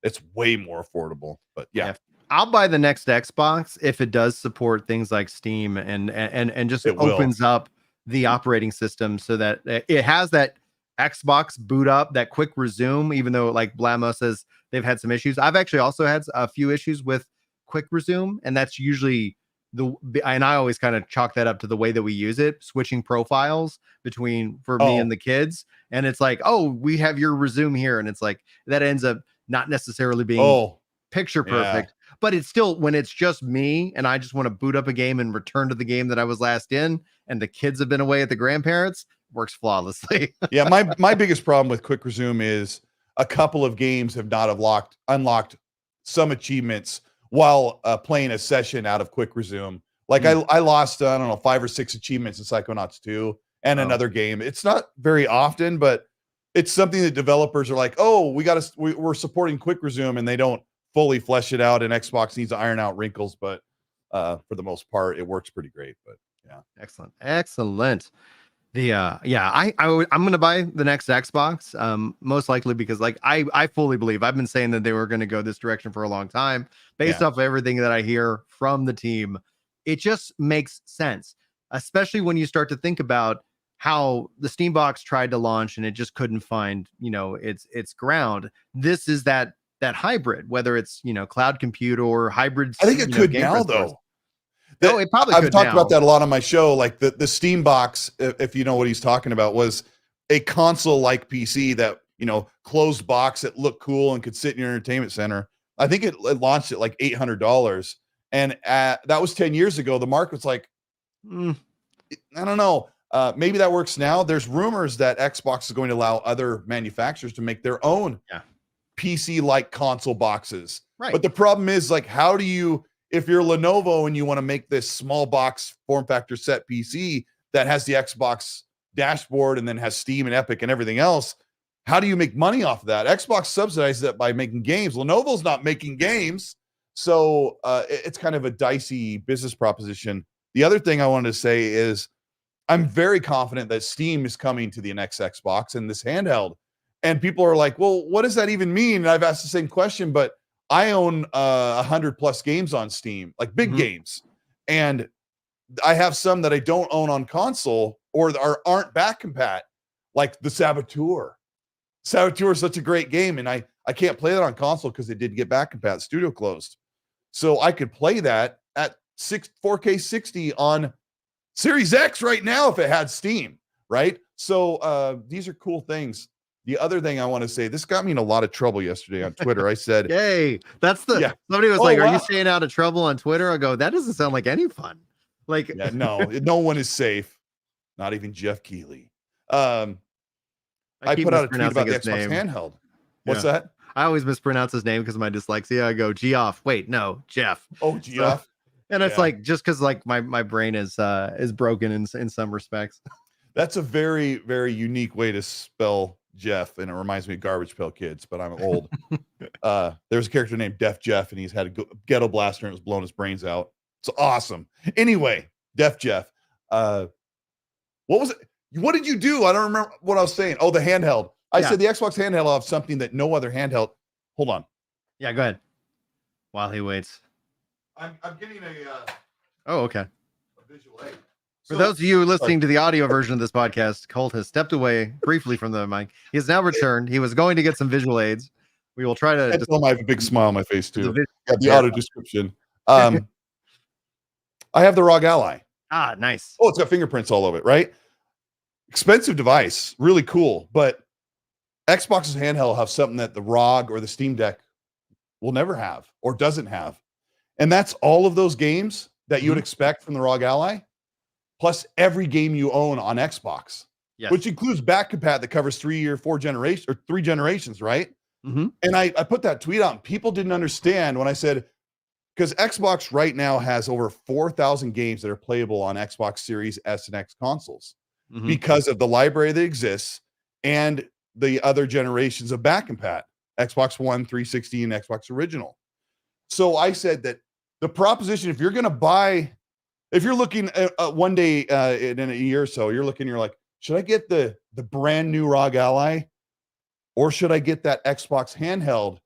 Speaker 2: It's way more affordable. But yeah.
Speaker 1: I'll buy the next Xbox if it does support things like Steam and just opens up the operating system so that it has that Xbox boot up, that quick resume, even though like Blamo says they've had some issues. I've actually also had a few issues with quick resume, and that's usually and I always kind of chalk that up to the way that we use it, switching profiles between me and the kids. And it's like, oh, we have your resume here. And it's like, that ends up not necessarily being picture perfect, but it's still, when it's just me and I just want to boot up a game and return to the game that I was last in, and the kids have been away at the grandparents, works flawlessly.
Speaker 2: Yeah. My biggest problem with quick resume is a couple of games have not unlocked some achievements while playing a session out of quick resume. Like I lost, I don't know, 5 or 6 achievements in Psychonauts 2 and another game. It's not very often, but it's something that developers are like, oh, we're supporting quick resume, and they don't fully flesh it out, and Xbox needs to iron out wrinkles, but for the most part, it works pretty great. But yeah.
Speaker 1: Excellent. I'm gonna buy the next Xbox, most likely because like I fully believe I've been saying that they were gonna go this direction for a long time based
Speaker 2: Yeah.
Speaker 1: off everything that I hear from the team. It just makes sense, especially when you start to think about how the Steam box tried to launch and it just couldn't find, its ground. This is that hybrid, whether it's cloud compute or hybrid,
Speaker 2: I think it could
Speaker 1: game
Speaker 2: now,
Speaker 1: press source.
Speaker 2: though.
Speaker 1: No, it probably
Speaker 2: I've
Speaker 1: could
Speaker 2: talked about
Speaker 1: now.
Speaker 2: that a lot on my show. Like the Steam box, if you know what he's talking about, was a console-like PC that, closed box that looked cool and could sit in your entertainment center. I think it launched at like $800. And that was 10 years ago. The market was like, I don't know. Maybe that works now. There's rumors that Xbox is going to allow other manufacturers to make their own PC-like console boxes.
Speaker 1: Right.
Speaker 2: But the problem is, like, how do you, if you're Lenovo and you want to make this small box form factor set PC that has the Xbox dashboard and then has Steam and Epic and everything else, how do you make money off of that? Xbox subsidizes that by making games. Lenovo's not making games. So it's kind of a dicey business proposition. The other thing I wanted to say is I'm very confident that Steam is coming to the next Xbox and this handheld. And people are like, well, what does that even mean? And I've asked the same question, but I own 100+ games on Steam, like big games. And I have some that I don't own on console or aren't back compat, like the Saboteur. Saboteur is such a great game, and I can't play that on console because it didn't get back compat. The studio closed. So I could play that at 4K 60 on Series X right now if it had Steam, right? So these are cool things. The other thing I want to say, this got me in a lot of trouble yesterday on Twitter. I said,
Speaker 1: "Yay!" Somebody was like, "Are you staying out of trouble on Twitter?" I go, "That doesn't sound like any fun." Like,
Speaker 2: no one is safe, not even Jeff Keighley. I put out a tweet about the Xbox handheld. What's that?
Speaker 1: I always mispronounce his name because of my dyslexia. I go Geoff. Wait, no, Jeff.
Speaker 2: Oh, Geoff.
Speaker 1: And it's like just because like my brain is broken in some respects.
Speaker 2: That's a very, very unique way to spell Jeff, and it reminds me of Garbage Pail Kids, but I'm old. There's a character named Def Jeff, and he's had a ghetto blaster and it was blowing his brains out. It's awesome. Anyway, Def Jeff. What was it? What did you do? I don't remember what I was saying. Oh, the handheld. I said the Xbox handheld will have something that no other handheld. Hold on.
Speaker 1: Yeah, go ahead. While he waits.
Speaker 2: I'm getting a
Speaker 1: oh, okay.
Speaker 2: A visual aid.
Speaker 1: For those of you listening to the audio version of this podcast, Colt has stepped away briefly from the mic. He has now returned. He was going to get some visual aids. We will try to.
Speaker 2: I have a big smile on my face too. The auto description. I have the ROG Ally.
Speaker 1: Ah, nice.
Speaker 2: Oh, it's got fingerprints all over it, right? Expensive device, really cool. But Xbox's handheld will have something that the ROG or the Steam Deck will never have or doesn't have. And that's all of those games that you would expect from the ROG Ally, plus every game you own on Xbox, which includes back compat that covers 3 or 4 generations or 3 generations, right? And I put that tweet out. And people didn't understand when I said, because Xbox right now has over 4,000 games that are playable on Xbox Series S and X consoles because of the library that exists and the other generations of back compat, Xbox One, 360, and Xbox Original. So I said that the proposition, if you're going to buy, if you're looking at one day in a year or so, you're like, should I get the brand new ROG Ally or should I get that Xbox handheld?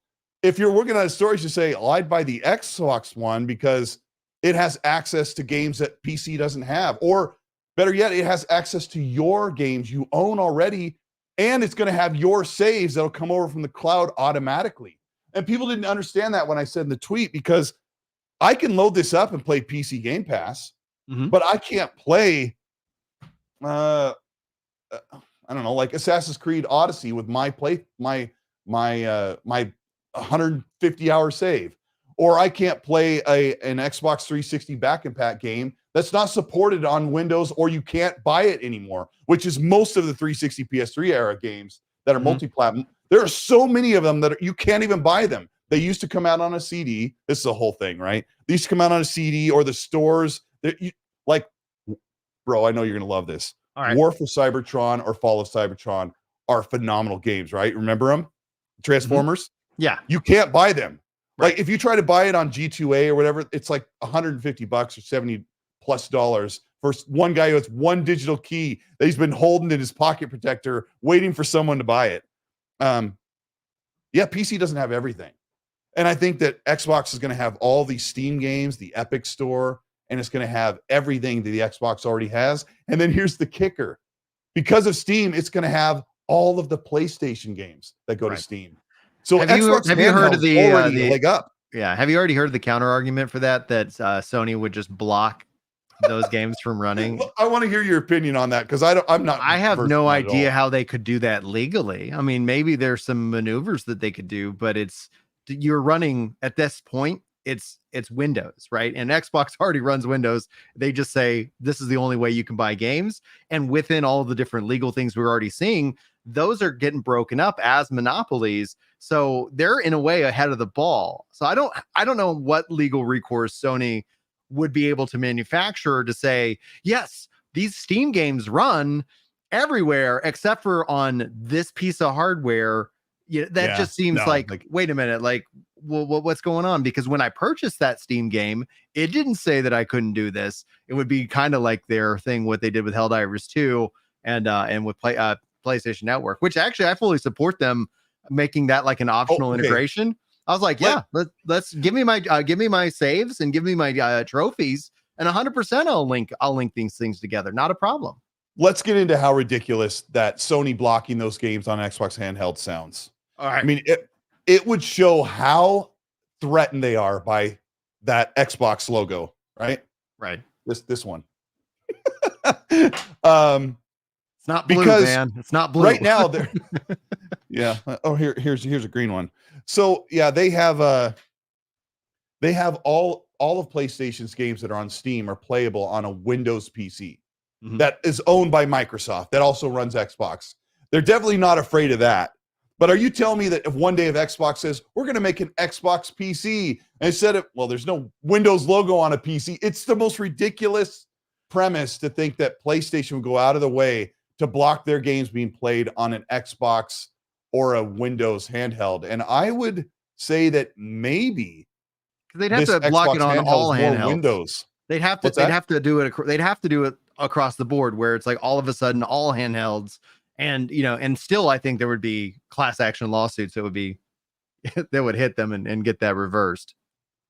Speaker 2: If you're working on a story, you say, oh, I'd buy the Xbox one because it has access to games that PC doesn't have, or better yet, it has access to your games you own already, and it's going to have your saves that'll come over from the cloud automatically. And people didn't understand that when I said in the tweet, because I can load this up and play PC Game Pass, but I can't play, I don't know, like Assassin's Creed Odyssey with my 150-hour save, or I can't play an Xbox 360 back compat game that's not supported on Windows, or you can't buy it anymore, which is most of the 360 PS3 era games that are multi-platform. There are so many of them that you can't even buy them. They used to come out on a CD. This is the whole thing, right? They used to come out on a CD, or the stores that you like. Bro, I know you're gonna love this.
Speaker 1: All right.
Speaker 2: War for Cybertron or Fall of Cybertron are phenomenal games, right? Remember them? Transformers.
Speaker 1: Yeah.
Speaker 2: You can't buy them.
Speaker 1: Right.
Speaker 2: Like if you try to buy it on G2A or whatever, it's like $150 or $70+ for one guy who has one digital key that he's been holding in his pocket protector, waiting for someone to buy it. Yeah, PC doesn't have everything. And I think that Xbox is going to have all these Steam games, the Epic Store, and it's going to have everything that the Xbox already has. And then here's the kicker. Because of Steam, it's going to have all of the PlayStation games that go to Steam. So
Speaker 1: have you heard of the
Speaker 2: leg up?
Speaker 1: Yeah. Have you already heard of the counter argument for that Sony would just block those games from running?
Speaker 2: I want to hear your opinion on that, because I
Speaker 1: have no idea how they could do that legally. I mean, maybe there's some maneuvers that they could do, but you're running at this point, it's Windows, right? And Xbox already runs Windows. They just say this is the only way you can buy games. And within all the different legal things we're already seeing, those are getting broken up as monopolies. So they're in a way ahead of the ball. So I don't know what legal recourse Sony would be able to manufacture to say, yes, these Steam games run everywhere except for on this piece of hardware. Just seems like, wait a minute, like, well, what's going on? Because when I purchased that Steam game, it didn't say that I couldn't do this. It would be kind of like their thing, what they did with Helldivers 2 and with PlayStation Network, which actually I fully support them making that like an optional integration. I was like, yeah, let's give me my saves and give me my trophies, and 100% I'll link these things together. Not a problem.
Speaker 2: Let's get into how ridiculous that Sony blocking those games on Xbox handheld sounds.
Speaker 1: All right.
Speaker 2: I mean, it would show how threatened they are by that Xbox logo, right?
Speaker 1: Right.
Speaker 2: This one.
Speaker 1: It's not blue, man. It's not blue.
Speaker 2: Right now, they're yeah. Oh, here's a green one. So yeah, they have all of PlayStation's games that are on Steam are playable on a Windows PC that is owned by Microsoft that also runs Xbox. They're definitely not afraid of that. But are you telling me that if one day if Xbox says we're going to make an Xbox PC and instead of, well, there's no Windows logo on a PC, it's the most ridiculous premise to think that PlayStation would go out of the way to block their games being played on an Xbox or a Windows handheld. And I would say that maybe
Speaker 1: they'd have to block it on all handhelds.
Speaker 2: Windows.
Speaker 1: They'd have to do it across the board where it's like all of a sudden all handhelds. And, and still, I think there would be class action lawsuits that would hit them and get that reversed.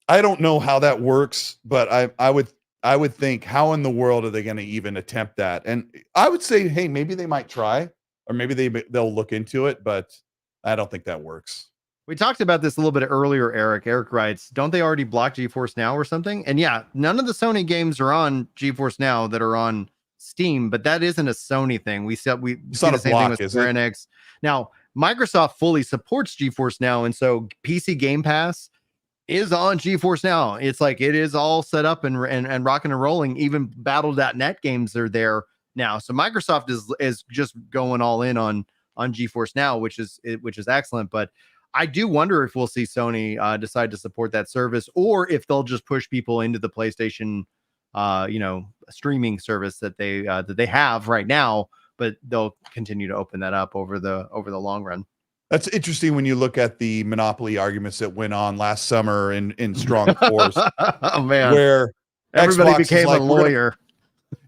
Speaker 2: I don't know how that works, but I would think, how in the world are they going to even attempt that? And I would say, hey, maybe they might try, or maybe they'll look into it, but I don't think that works.
Speaker 1: We talked about this a little bit earlier, Eric. Eric writes, don't they already block GeForce Now or something? And yeah, none of the Sony games are on GeForce Now that are on Steam, but that isn't a Sony thing. We see the same thing with Square Enix. Now, Microsoft fully supports GeForce Now, and so PC Game Pass is on GeForce Now. It's like it is all set up and rocking and rolling. Even Battle.net games are there now. So Microsoft is just going all in on GeForce Now, which is excellent. But I do wonder if we'll see Sony decide to support that service, or if they'll just push people into the PlayStation streaming service that they have right now, but they'll continue to open that up over the long run.
Speaker 2: That's interesting when you look at the monopoly arguments that went on last summer in Strong Force.
Speaker 1: Oh man,
Speaker 2: where
Speaker 1: everybody
Speaker 2: Xbox
Speaker 1: became a lawyer.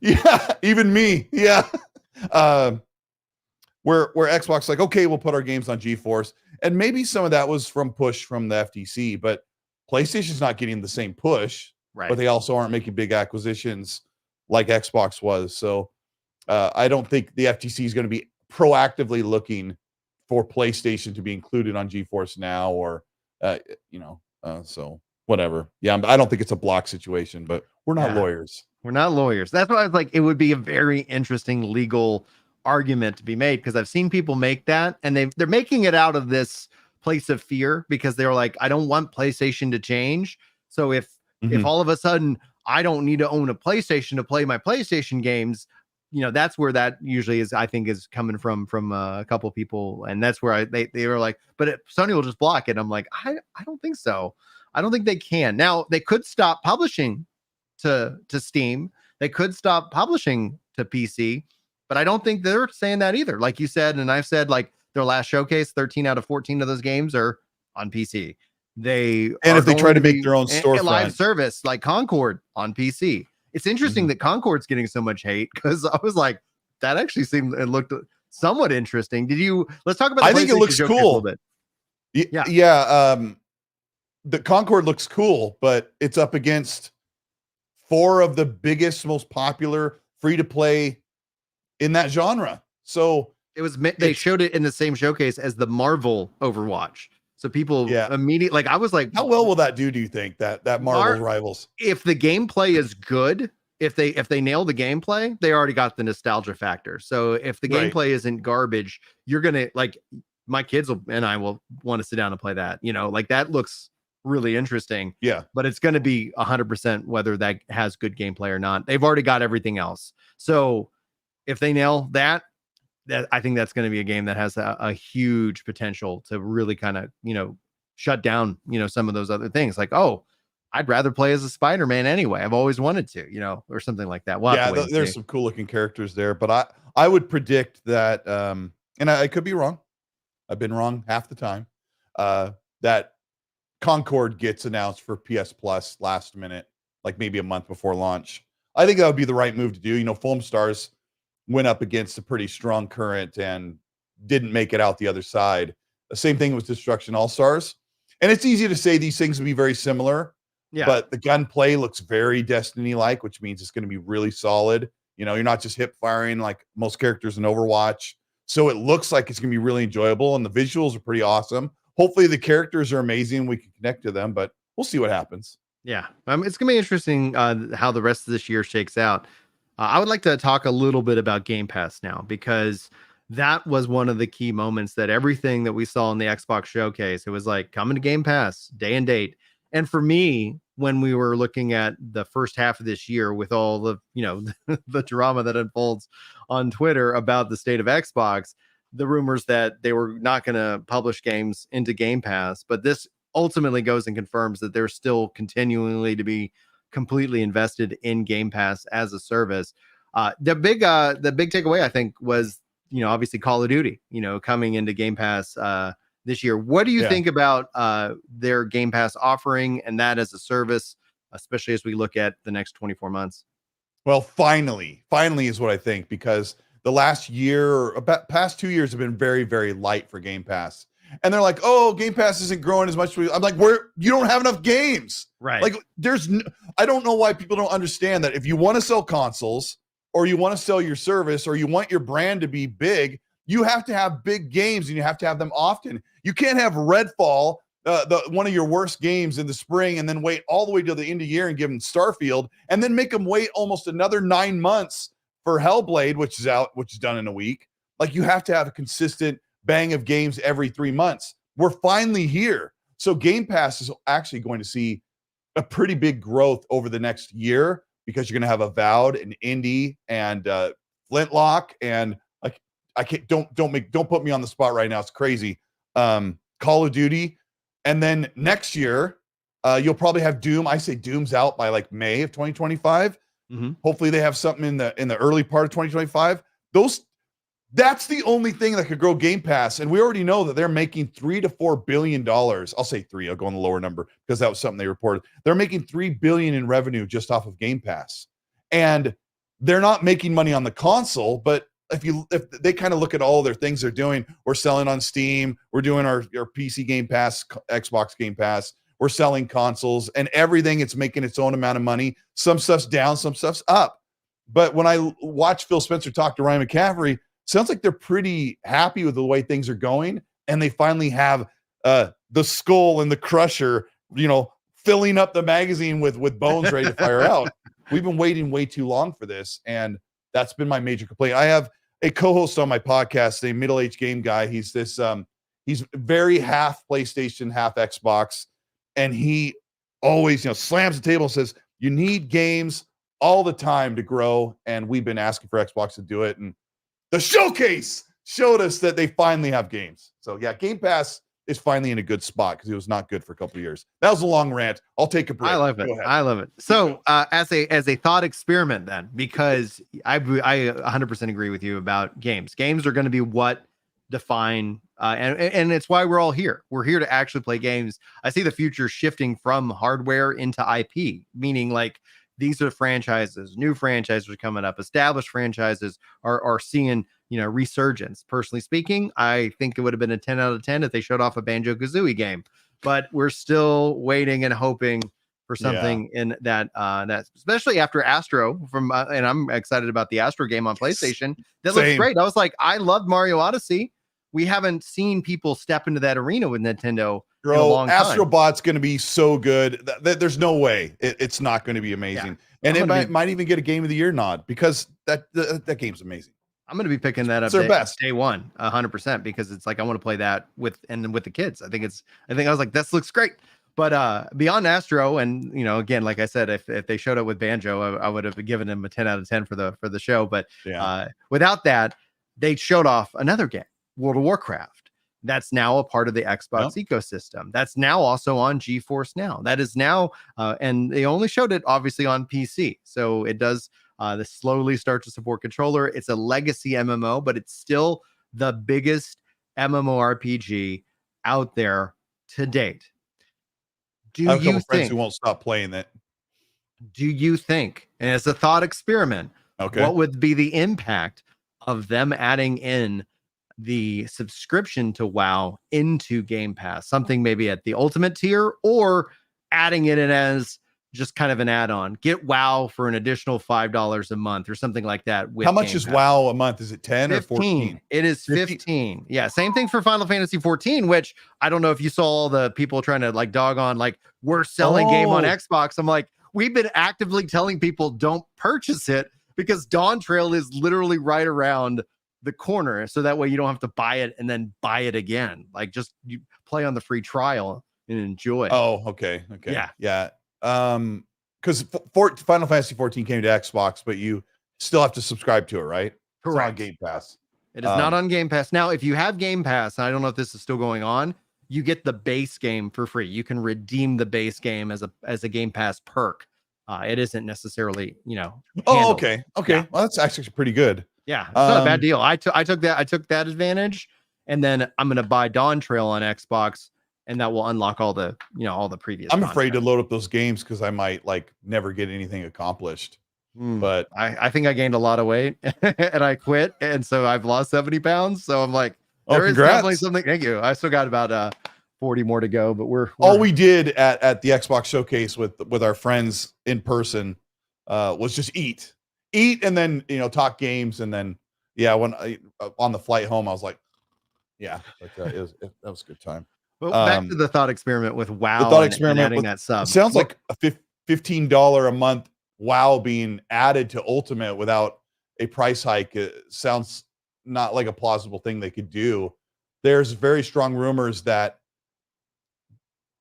Speaker 2: Yeah, even me. Yeah. Where Xbox is like, okay, we'll put our games on GeForce, and maybe some of that was from push from the FTC, but PlayStation's not getting the same push. Right. But they also aren't making big acquisitions like Xbox was. So I don't think the FTC is going to be proactively looking for PlayStation to be included on GeForce Now, or, so whatever. Yeah, I don't think it's a block situation, but we're not lawyers.
Speaker 1: We're not lawyers. That's why I was like, it would be a very interesting legal argument to be made, because I've seen people make that, and they're making it out of this place of fear, because they're like, I don't want PlayStation to change. So if all of a sudden I don't need to own a PlayStation to play my PlayStation games, that's where that usually is, I think, is coming from a couple people. And that's where they were like, but Sony will just block it. I'm like, I don't think so. I don't think they can. Now they could stop publishing to Steam. They could stop publishing to PC, but I don't think they're saying that either. Like you said, and I've said, like their last showcase, 13 out of 14 of those games are on PC. If they try to make their own storefront live service like Concord on PC, It's interesting that Concord's getting so much hate because I was like, that actually it looked somewhat interesting. Let's talk about the
Speaker 2: I think it
Speaker 1: PlayStation
Speaker 2: looks
Speaker 1: Showcase
Speaker 2: cool.
Speaker 1: a little bit.
Speaker 2: Yeah. The Concord looks cool, but it's up against 4 of the biggest, most popular free-to-play in that genre. So
Speaker 1: they showed it in the same showcase as the Marvel Overwatch. So people immediately, like, I was like,
Speaker 2: how well will that do you think, that Marvel Rivals?
Speaker 1: If the gameplay is good, if they nail the gameplay, they already got the nostalgia factor. So if the gameplay isn't garbage, you're gonna, like, my kids and I will want to sit down and play that. Like, that looks really interesting.
Speaker 2: Yeah,
Speaker 1: but it's going to be 100% whether that has good gameplay or not. They've already got everything else. So if they nail that, I think that's going to be a game that has a huge potential to really kind of, shut down, some of those other things. Like, oh, I'd rather play as a Spider-Man anyway. I've always wanted to, or something like that.
Speaker 2: There's some cool looking characters there, but I would predict that, and I could be wrong. I've been wrong half the time, that Concord gets announced for PS Plus last minute, like maybe a month before launch. I think that would be the right move to do. Foam Stars went up against a pretty strong current and didn't make it out the other side. The same thing with Destruction All-Stars. And it's easy to say these things would be very similar, but the gunplay looks very Destiny-like, which means it's going to be really solid. You're not just hip firing like most characters in Overwatch. So it looks like it's going to be really enjoyable, and the visuals are pretty awesome. Hopefully the characters are amazing. We can connect to them, but we'll see what happens.
Speaker 1: Yeah. It's going to be interesting how the rest of this year shakes out. I would like to talk a little bit about Game Pass now, because that was one of the key moments that everything that we saw in the Xbox showcase, it was like, coming to Game Pass, day and date. And for me, when we were looking at the first half of this year with all the, the drama that unfolds on Twitter about the state of Xbox, the rumors that they were not going to publish games into Game Pass, but this ultimately goes and confirms that they're still continually to be completely invested in Game Pass as a service. The big takeaway, I think, was, obviously Call of Duty, coming into Game Pass this year. What do you think about their Game Pass offering and that as a service, especially as we look at the next 24 months?
Speaker 2: Well, finally is what I think, because the last year, about past 2 years, have been very, very light for Game Pass. And they're like, oh, Game Pass isn't growing as much. I'm like, you don't have enough games.
Speaker 1: Right.
Speaker 2: Like, I don't know why people don't understand that if you want to sell consoles, or you want to sell your service, or you want your brand to be big, you have to have big games, and you have to have them often. You can't have Redfall, one of your worst games, in the spring, and then wait all the way till the end of the year and give them Starfield, and then make them wait almost another 9 months for Hellblade, which is done in a week. Like, you have to have a consistent bang of games every 3 months. We're finally here. So Game Pass is actually going to see a pretty big growth over the next year, because you're going to have Avowed and Indie and Flintlock, and I can't, don't put me on the spot right now. It's crazy. Call of Duty. And then next year, you'll probably have Doom. I say Doom's out by like May of 2025.
Speaker 1: Mm-hmm.
Speaker 2: Hopefully they have something in the early part of 2025. That's the only thing that could grow Game Pass. And we already know that they're making $3 to $4 billion. I'll say 3. I'll go on the lower number because that was something they reported. They're making $3 billion in revenue just off of Game Pass. And they're not making money on the console, but if they kind of look at all their things they're doing, we're selling on Steam, we're doing our PC Game Pass, Xbox Game Pass, we're selling consoles, and everything, it's making its own amount of money. Some stuff's down, some stuff's up. But when I watch Phil Spencer talk to Ryan McCaffrey, sounds like they're pretty happy with the way things are going, and they finally have the Skull and the Crusher, filling up the magazine with bones ready to fire out. We've been waiting way too long for this, and that's been my major complaint. I have a co-host on my podcast, a middle-aged game guy. He's he's very half PlayStation, half Xbox, and he always, slams the table and says, you need games all the time to grow, and we've been asking for Xbox to do it, and the showcase showed us that they finally have games. So yeah, Game Pass is finally in a good spot, because it was not good for a couple of years. That was a long rant. I'll take a break.
Speaker 1: I love it. So as a thought experiment then, because I 100% agree with you about games. Games are going to be what define, and it's why we're all here. We're here to actually play games. I see the future shifting from hardware into IP, meaning like these are franchises, new franchises are coming up, established franchises are seeing, resurgence. Personally speaking, I think it would have been a 10 out of 10 if they showed off a Banjo-Kazooie game, but we're still waiting and hoping for something in that, especially after Astro and I'm excited about the Astro game on PlayStation. That looks great. I was like, I loved Mario Odyssey. We haven't seen people step into that arena with Nintendo in a long time.
Speaker 2: Astrobot's going to be so good. There's no way it's not going to be amazing. Yeah. And it might even get a Game of the Year nod because that game's amazing.
Speaker 1: I'm going to be picking that up day one, 100%, because it's like I want to play that with the kids. I think I was like, this looks great. But beyond Astro, and again, like I said, if they showed up with Banjo, I would have given them a 10 out of 10 for the show. But without that, they showed off another game, World of Warcraft. That's now a part of the Xbox ecosystem. That's now also on GeForce Now. That is now, and they only showed it obviously on PC. So it does this slowly start to support controller. It's a legacy MMO, but it's still the biggest MMORPG out there to date.
Speaker 2: I have a couple friends who won't stop playing that.
Speaker 1: Do you think, and as a thought experiment, what would be the impact of them adding in the subscription to WoW into Game Pass? Something maybe at the ultimate tier, or adding it in as just kind of an add-on. Get WoW for an additional $5 a month or something like that.
Speaker 2: How much is WoW a month? Is it 10 or 14?
Speaker 1: It is 15. Yeah, same thing for Final Fantasy 14, which I don't know if you saw all the people trying to like dog on, like, we're selling game on Xbox. I'm like, we've been actively telling people don't purchase it because Dawn Trail is literally right around the corner. So that way you don't have to buy it and then buy it again. Like, just you play on the free trial and enjoy.
Speaker 2: Oh, okay. Yeah. Because Final Fantasy 14 came to Xbox, but you still have to subscribe to it, right?
Speaker 1: Correct.
Speaker 2: It's on Game Pass.
Speaker 1: It is not on Game Pass. Now, if you have Game Pass, and I don't know if this is still going on, you get the base game for free. You can redeem the base game as a Game Pass perk. It isn't necessarily,
Speaker 2: Oh,
Speaker 1: handled.
Speaker 2: okay. Yeah. Well, that's actually pretty good.
Speaker 1: Yeah, it's not a bad deal. I took that advantage, and then I'm gonna buy Dawn Trail on Xbox, and that will unlock all the previous.
Speaker 2: I'm afraid to load up those games because I might never get anything accomplished. But
Speaker 1: I think I gained a lot of weight and I quit, and so I've lost 70 pounds. So I'm like, there is definitely something. Thank you. I still got about 40 more to go, but we're
Speaker 2: all we did at the Xbox showcase with our friends in person was just eat, and then talk games, and then when on the flight home I was like, that was a good time.
Speaker 1: Well, back to the thought experiment with WoW.
Speaker 2: The thought experiment
Speaker 1: and adding that sub.
Speaker 2: It sounds like a $15 a month WoW being added to Ultimate without a price hike. It sounds not like a plausible thing they could do. There's very strong rumors that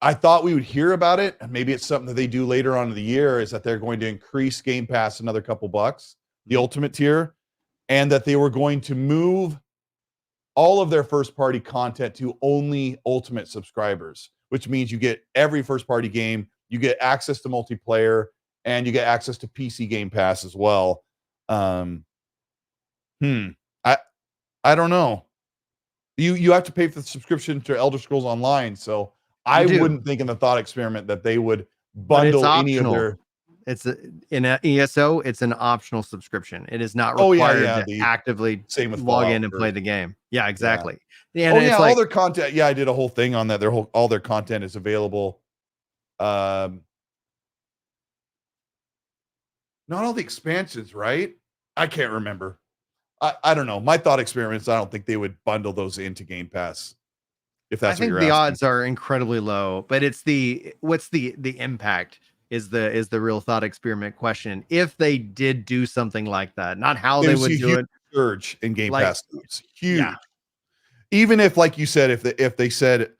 Speaker 2: I thought we would hear about it, and maybe it's something that they do later on in the year, is that they're going to increase Game Pass another couple bucks, the Ultimate tier, and that they were going to move all of their first-party content to only Ultimate subscribers, which means you get every first-party game, you get access to multiplayer, and you get access to PC Game Pass as well. I don't know. You have to pay for the subscription to Elder Scrolls Online, so I wouldn't think in the thought experiment that they would bundle any of their.
Speaker 1: In ESO, it's an optional subscription. It is not required to actively log in and play the game. Yeah, exactly. Yeah.
Speaker 2: All their content. Yeah, I did a whole thing on that. All their content is available. Not all the expansions, right? I can't remember. I don't know. My thought experiments, I don't think they would bundle those into Game Pass. If that's what you're asking.
Speaker 1: The odds are incredibly low, but it's what's the impact is the real thought experiment question. If they did do something like that, not how they would do it.
Speaker 2: Surge in Game Pass. It's huge. Yeah. Even if, like you said, if they said,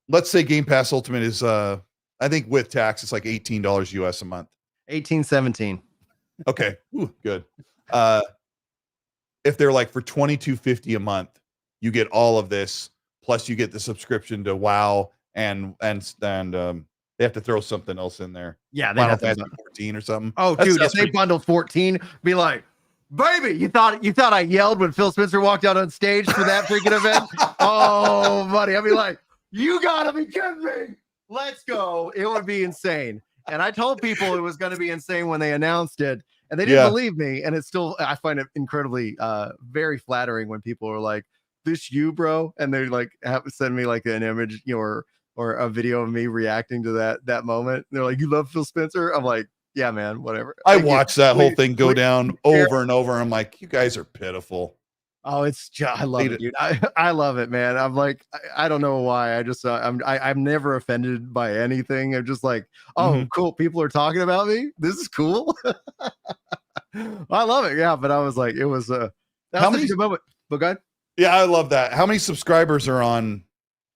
Speaker 2: let's say Game Pass Ultimate is I think with tax it's like $18 US a month.
Speaker 1: 17.
Speaker 2: Okay. Ooh, good. If they're like for $22.50 a month, you get all of this, plus you get the subscription to WoW, and they have to throw something else in there.
Speaker 1: Yeah,
Speaker 2: Final Fantasy 14 or something.
Speaker 1: Oh, dude, if they bundled 14, be like, baby, you thought I yelled when Phil Spencer walked out on stage for that freaking event? Oh, buddy, I'd be like, you gotta be kidding me. Let's go. It would be insane. And I told people it was going to be insane when they announced it, and they didn't
Speaker 2: Yeah.
Speaker 1: believe me. And it's still, I find it incredibly, very flattering when people are like, "This you, bro," and they like send me like an image, or a video of me reacting to that moment. They're like, "You love Phil Spencer?" I'm like, "Yeah, man, whatever."
Speaker 2: I
Speaker 1: Thank you.
Speaker 2: watched that whole thing go
Speaker 1: Please
Speaker 2: down
Speaker 1: share.
Speaker 2: over and over. I'm like, you guys are pitiful.
Speaker 1: Oh, I love
Speaker 2: Hate
Speaker 1: it,
Speaker 2: it.
Speaker 1: dude. I love it, man. I'm like, I don't know why. I just, I'm never offended by anything. I'm just like, oh,
Speaker 2: Mhm.
Speaker 1: cool. People are talking about me. This is cool. I love it. Yeah. But I was like, that
Speaker 2: How
Speaker 1: was such
Speaker 2: many?
Speaker 1: a good moment. But good.
Speaker 2: Yeah, I love that. How many subscribers are on?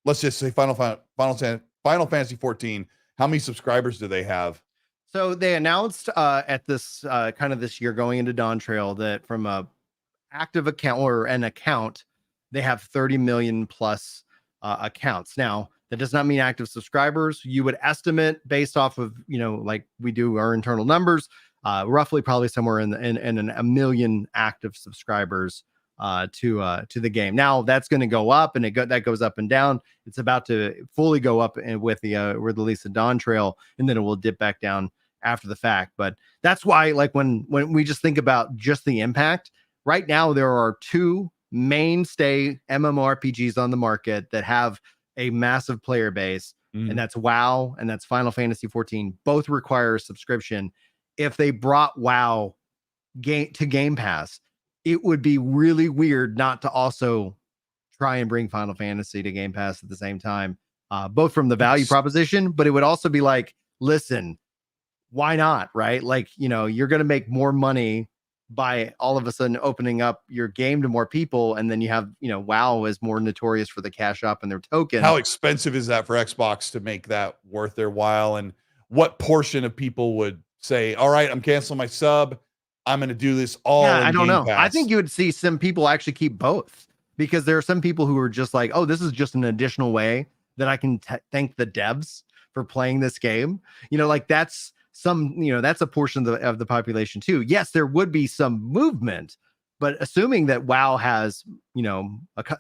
Speaker 2: Let's just say Final Fantasy 14. How many subscribers do they have?
Speaker 1: So they announced at this kind of this year going into Dawn Trail that from a active account or an account, they have 30 million plus accounts. Now, that does not mean active subscribers. You would estimate based off of, like we do our internal numbers, roughly probably somewhere in a million active subscribers to the game. Now that's going to go up, and that goes up and down. It's about to fully go up with the release of Dawn Trail, and then it will dip back down after the fact. But that's why, like when we just think about just the impact. Right now, there are two mainstay MMORPGs on the market that have a massive player base, and that's WoW and that's Final Fantasy 14. Both require a subscription. If they brought WoW to Game Pass, it would be really weird not to also try and bring Final Fantasy to Game Pass at the same time, both from the value proposition, but it would also be like, listen, why not? Right? Like, you're going to make more money by all of a sudden opening up your game to more people. And then you have, WoW is more notorious for the cash up and their token.
Speaker 2: How expensive is that for Xbox to make that worth their while? And what portion of people would say, all right, I'm canceling my sub. I'm going to do this all in
Speaker 1: I don't
Speaker 2: Game
Speaker 1: know. I
Speaker 2: Pass.
Speaker 1: think you would see some people actually keep both, because there are some people who are just like, oh, this is just an additional way that I can thank the devs for playing this game. Like that's that's a portion of the population too. Yes, there would be some movement, but assuming that WoW has,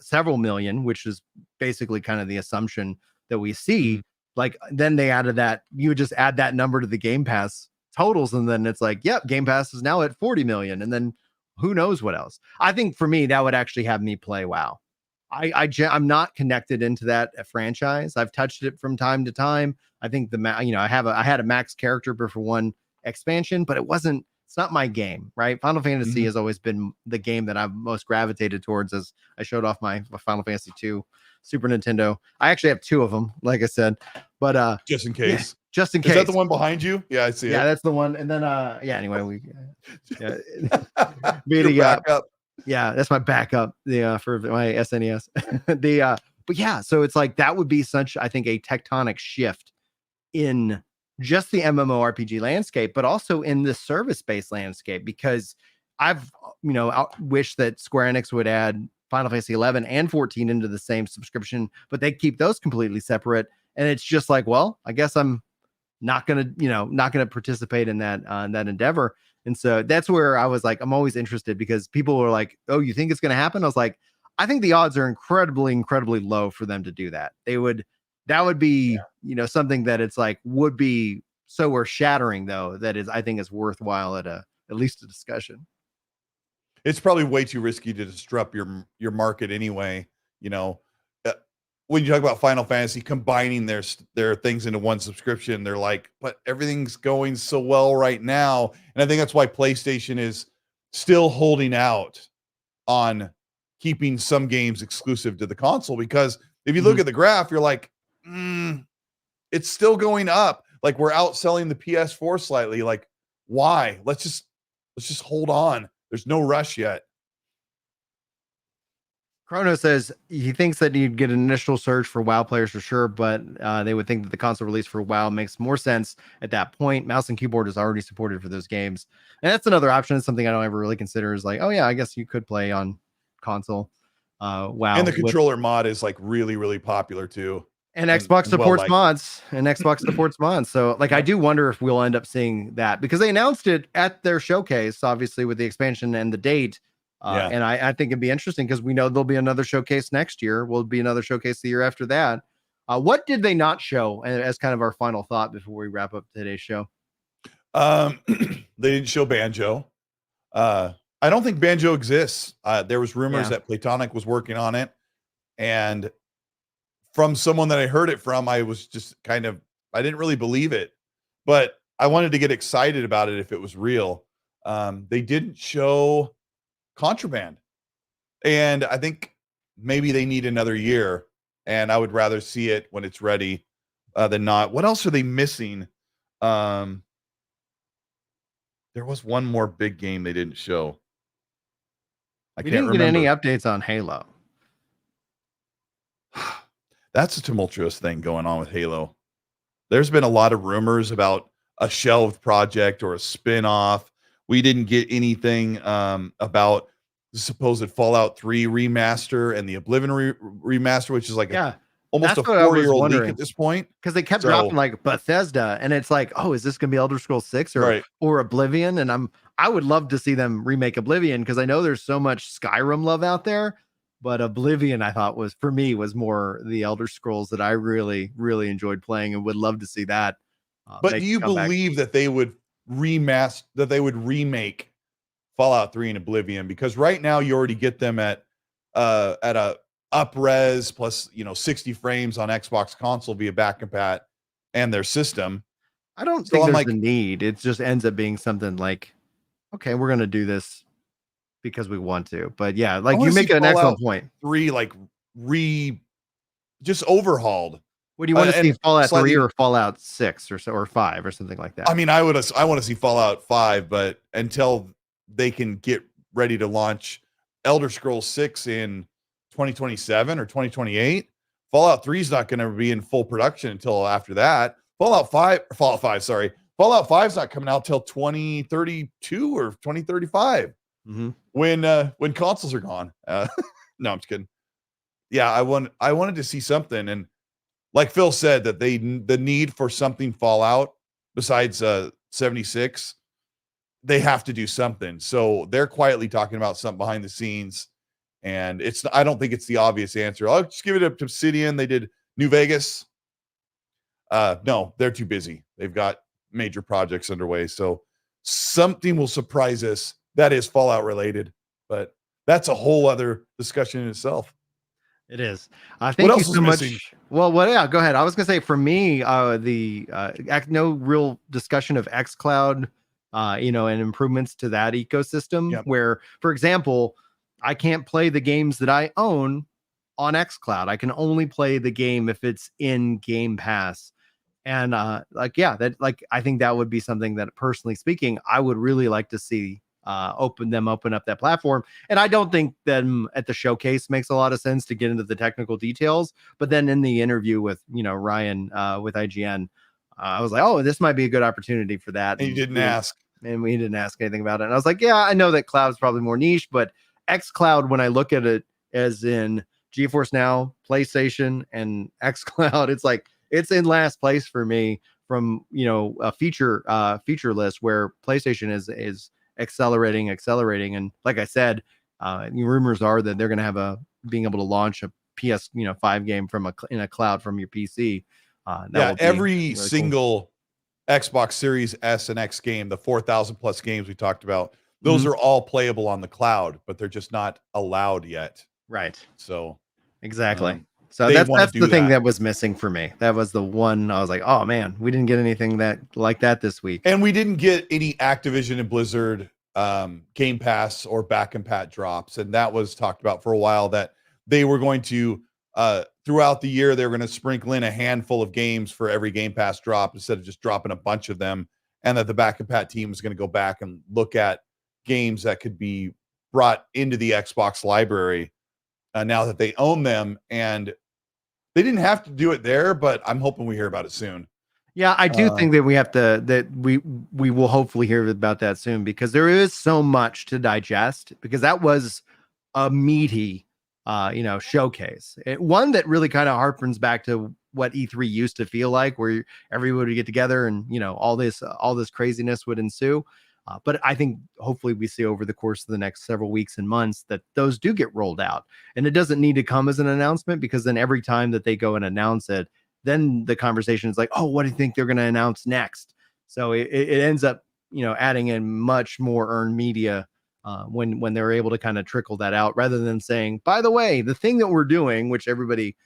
Speaker 1: several million, which is basically kind of the assumption that we see, like then they added that, you would just add that number to the Game Pass totals, and then it's like, yep, Game Pass is now at 40 million, and then who knows what else. I think for me, that would actually have me play WoW. I'm not connected into that franchise. I've touched it from time to time. I think I had a max character for one expansion, but it's not my game, right? Final Fantasy has always been the game that I've most gravitated towards, as I showed off my Final Fantasy 2 Super Nintendo. I actually have two of them, like I said, but
Speaker 2: just in case.
Speaker 1: Just in case.
Speaker 2: Is that the one behind you? Yeah, I see it.
Speaker 1: Yeah, that's the one. And then anyway,
Speaker 2: Your backup.
Speaker 1: Yeah, that's my backup. For my SNES. But yeah, so it's like that would be such, I think, a tectonic shift in just the MMORPG landscape, but also in the service-based landscape, because I've wished that Square Enix would add Final Fantasy 11 and 14 into the same subscription, but they keep those completely separate. And it's just like, well, I guess I'm not gonna participate in that endeavor. And so that's where I was like, I'm always interested, because people were like, oh, you think it's gonna happen? I was like, I think the odds are incredibly low for them to do that. That would be, something that it's like would be so earth shattering, though, that I think is worthwhile at least a discussion.
Speaker 2: It's probably way too risky to disrupt your market anyway. When you talk about Final Fantasy combining their things into one subscription, they're like, but everything's going so well right now. And I think that's why PlayStation is still holding out on keeping some games exclusive to the console, because if you look at the graph, you're like, it's still going up. Like, we're outselling the PS4 slightly. Like, why? Let's just hold on. There's no rush yet.
Speaker 1: Chrono says he thinks that you'd get an initial surge for WoW players for sure, but they would think that the console release for WoW makes more sense at that point. Mouse and keyboard is already supported for those games. And that's another option. It's something I don't ever really consider, is like, oh yeah, I guess you could play on console. WoW.
Speaker 2: And the controller mod is like really, really popular too.
Speaker 1: And Xbox supports mods. And Xbox supports mods. So like, I do wonder if we'll end up seeing that, because they announced it at their showcase, obviously with the expansion and the date. And I think it'd be interesting, because we know there'll be another showcase next year. Will be another showcase the year after that. What did they not show? And as kind of our final thought before we wrap up today's show.
Speaker 2: They didn't show Banjo. I don't think Banjo exists. There was rumors that Playtonic was working on it, and from someone that I heard it from, I was just I didn't really believe it, but I wanted to get excited about it if it was real. They didn't show Contraband, and I think maybe they need another year, and I would rather see it when it's ready than not. What else are they missing? There was one more big game they didn't show.
Speaker 1: We didn't get any updates on Halo.
Speaker 2: That's a tumultuous thing going on with Halo. There's been a lot of rumors about a shelved project or a spin-off. We didn't get anything about the supposed Fallout 3 remaster and the Oblivion remaster, which is like almost a 4-year-old leak at this point.
Speaker 1: Because they kept dropping like Bethesda, and it's like, oh, is this going to be Elder Scrolls 6 or Oblivion? And I would love to see them remake Oblivion, because I know there's so much Skyrim love out there. But Oblivion, I thought was more the Elder Scrolls that I really, really enjoyed playing, and would love to see that.
Speaker 2: But do you believe that they would remake Fallout 3 and Oblivion? Because right now you already get them at a up-res plus 60 frames on Xbox console via back compat and their system.
Speaker 1: I don't think there's a need. It just ends up being something like, okay, we're gonna do this because we want to. But yeah, like you make an excellent point.
Speaker 2: 3 just overhauled.
Speaker 1: What do you want to see, Fallout 3 or Fallout 6 or 5 or something like that?
Speaker 2: I mean, I want to see Fallout 5, but until they can get ready to launch Elder Scrolls 6 in 2027 or 2028, Fallout 3 is not going to be in full production until after that. Fallout 5 is not coming out till 2032 or 2035.
Speaker 1: Mm-hmm.
Speaker 2: When consoles are gone. No, I'm just kidding. Yeah, I wanted to see something, and like Phil said, that the need for something Fallout besides 76, they have to do something. So they're quietly talking about something behind the scenes, and I don't think it's the obvious answer. I'll just give it up to Obsidian. They did New Vegas. No, they're too busy. They've got major projects underway. So something will surprise us that is Fallout related, but that's a whole other discussion in itself.
Speaker 1: It is. Thank you so much. Well, yeah, go ahead. I was gonna say, for me, no real discussion of xCloud, and improvements to that ecosystem.
Speaker 2: Yep.
Speaker 1: Where, for example, I can't play the games that I own on xCloud. I can only play the game if it's in Game Pass. And I think that would be something that, personally speaking, I would really like to see open up that platform. And I don't think them at the showcase makes a lot of sense to get into the technical details. But then in the interview with Ryan with IGN, I was like, oh, this might be a good opportunity for that.
Speaker 2: And you didn't ask.
Speaker 1: And we didn't ask anything about it. And I was like, yeah, I know that cloud is probably more niche, but xCloud, when I look at it as in GeForce Now, PlayStation, and xCloud, it's like it's in last place for me from a feature list, where PlayStation is accelerating. And like I said, rumors are that they're going to have being able to launch a PS 5 game in a cloud from your PC.
Speaker 2: Every
Speaker 1: really
Speaker 2: single Xbox Series S and X game, the 4,000 plus games we talked about, those are all playable on the cloud, but they're just not allowed yet.
Speaker 1: Right.
Speaker 2: So
Speaker 1: exactly. So that's the thing that was missing for me. That was the one I was like, oh man, we didn't get anything like that this week.
Speaker 2: And we didn't get any Activision and Blizzard Game Pass or back and pat drops. And that was talked about for a while, that they were going to throughout the year, they were going to sprinkle in a handful of games for every Game Pass drop instead of just dropping a bunch of them. And that the back and pat team is going to go back and look at games that could be brought into the Xbox library now that they own them. And they didn't have to do it there, but I'm hoping we hear about it soon.
Speaker 1: Yeah, I do think that we will hopefully hear about that soon, because there is so much to digest, because that was a meaty showcase. One that really kind of harpens back to what E3 used to feel like, where everybody would get together and all this craziness would ensue. But I think hopefully we see over the course of the next several weeks and months that those do get rolled out. And it doesn't need to come as an announcement, because then every time that they go and announce it, then the conversation is like, oh, what do you think they're going to announce next? So it ends up, adding in much more earned media when they're able to kind of trickle that out, rather than saying, by the way, the thing that we're doing, which everybody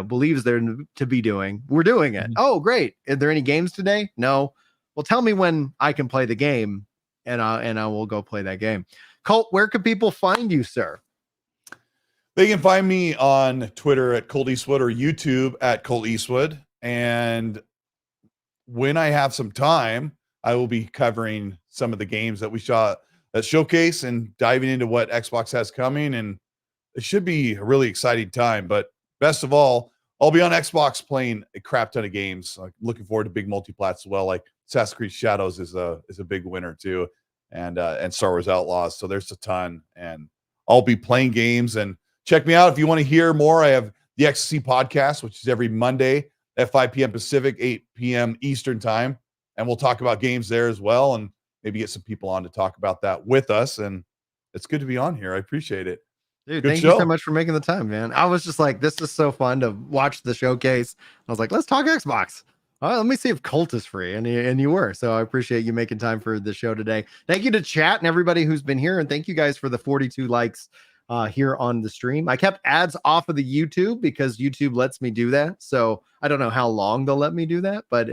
Speaker 1: believes they're to be doing, we're doing it. Oh, great. Are there any games today? No. Well, tell me when I can play the game, and I will go play that game. Colt, where can people find you, sir?
Speaker 2: They can find me on Twitter at Colt Eastwood or YouTube at Colt Eastwood. And when I have some time, I will be covering some of the games that we shot at Showcase and diving into what Xbox has coming. And it should be a really exciting time. But best of all, I'll be on Xbox playing a crap ton of games. I'm looking forward to big multi-plats as well. Like Assassin's Creed Shadows is a big winner too, and Star Wars Outlaws. So there's a ton, and I'll be playing games. And check me out if you want to hear more. I have the XC podcast, which is every Monday at 5 p.m. Pacific, 8 p.m. Eastern time, and we'll talk about games there as well, and maybe get some people on to talk about that with us. And it's good to be on here. I appreciate it.
Speaker 1: Dude, thank you so much for making the time, man. I was just like, this is so fun to watch the showcase. I was like, let's talk Xbox. All right, let me see if Colt is free. And you were. So I appreciate you making time for the show today. Thank you to chat and everybody who's been here. And thank you guys for the 42 likes here on the stream. I kept ads off of the YouTube because YouTube lets me do that. So I don't know how long they'll let me do that. But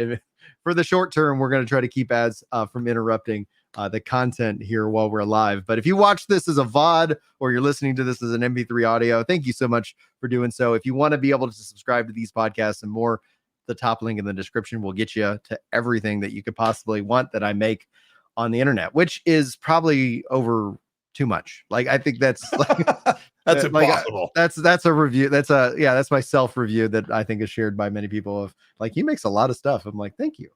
Speaker 1: for the short term, we're going to try to keep ads from interrupting the content here while we're live. But if you watch this as a VOD or you're listening to this as an MP3 audio, thank you so much for doing so. If you want to be able to subscribe to these podcasts and more, the top link in the description will get you to everything that you could possibly want that I make on the internet, which is probably over too much. Like, I think that's like,
Speaker 2: that's impossible.
Speaker 1: That's a review. That's my self review that I think is shared by many people of like, he makes a lot of stuff. I'm like, thank you.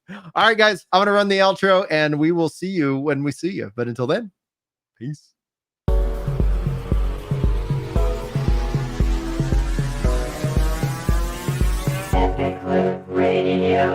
Speaker 1: All right, guys, I'm going to run the outro and we will see you when we see you. But until then, peace.
Speaker 3: Epic Loot Radio.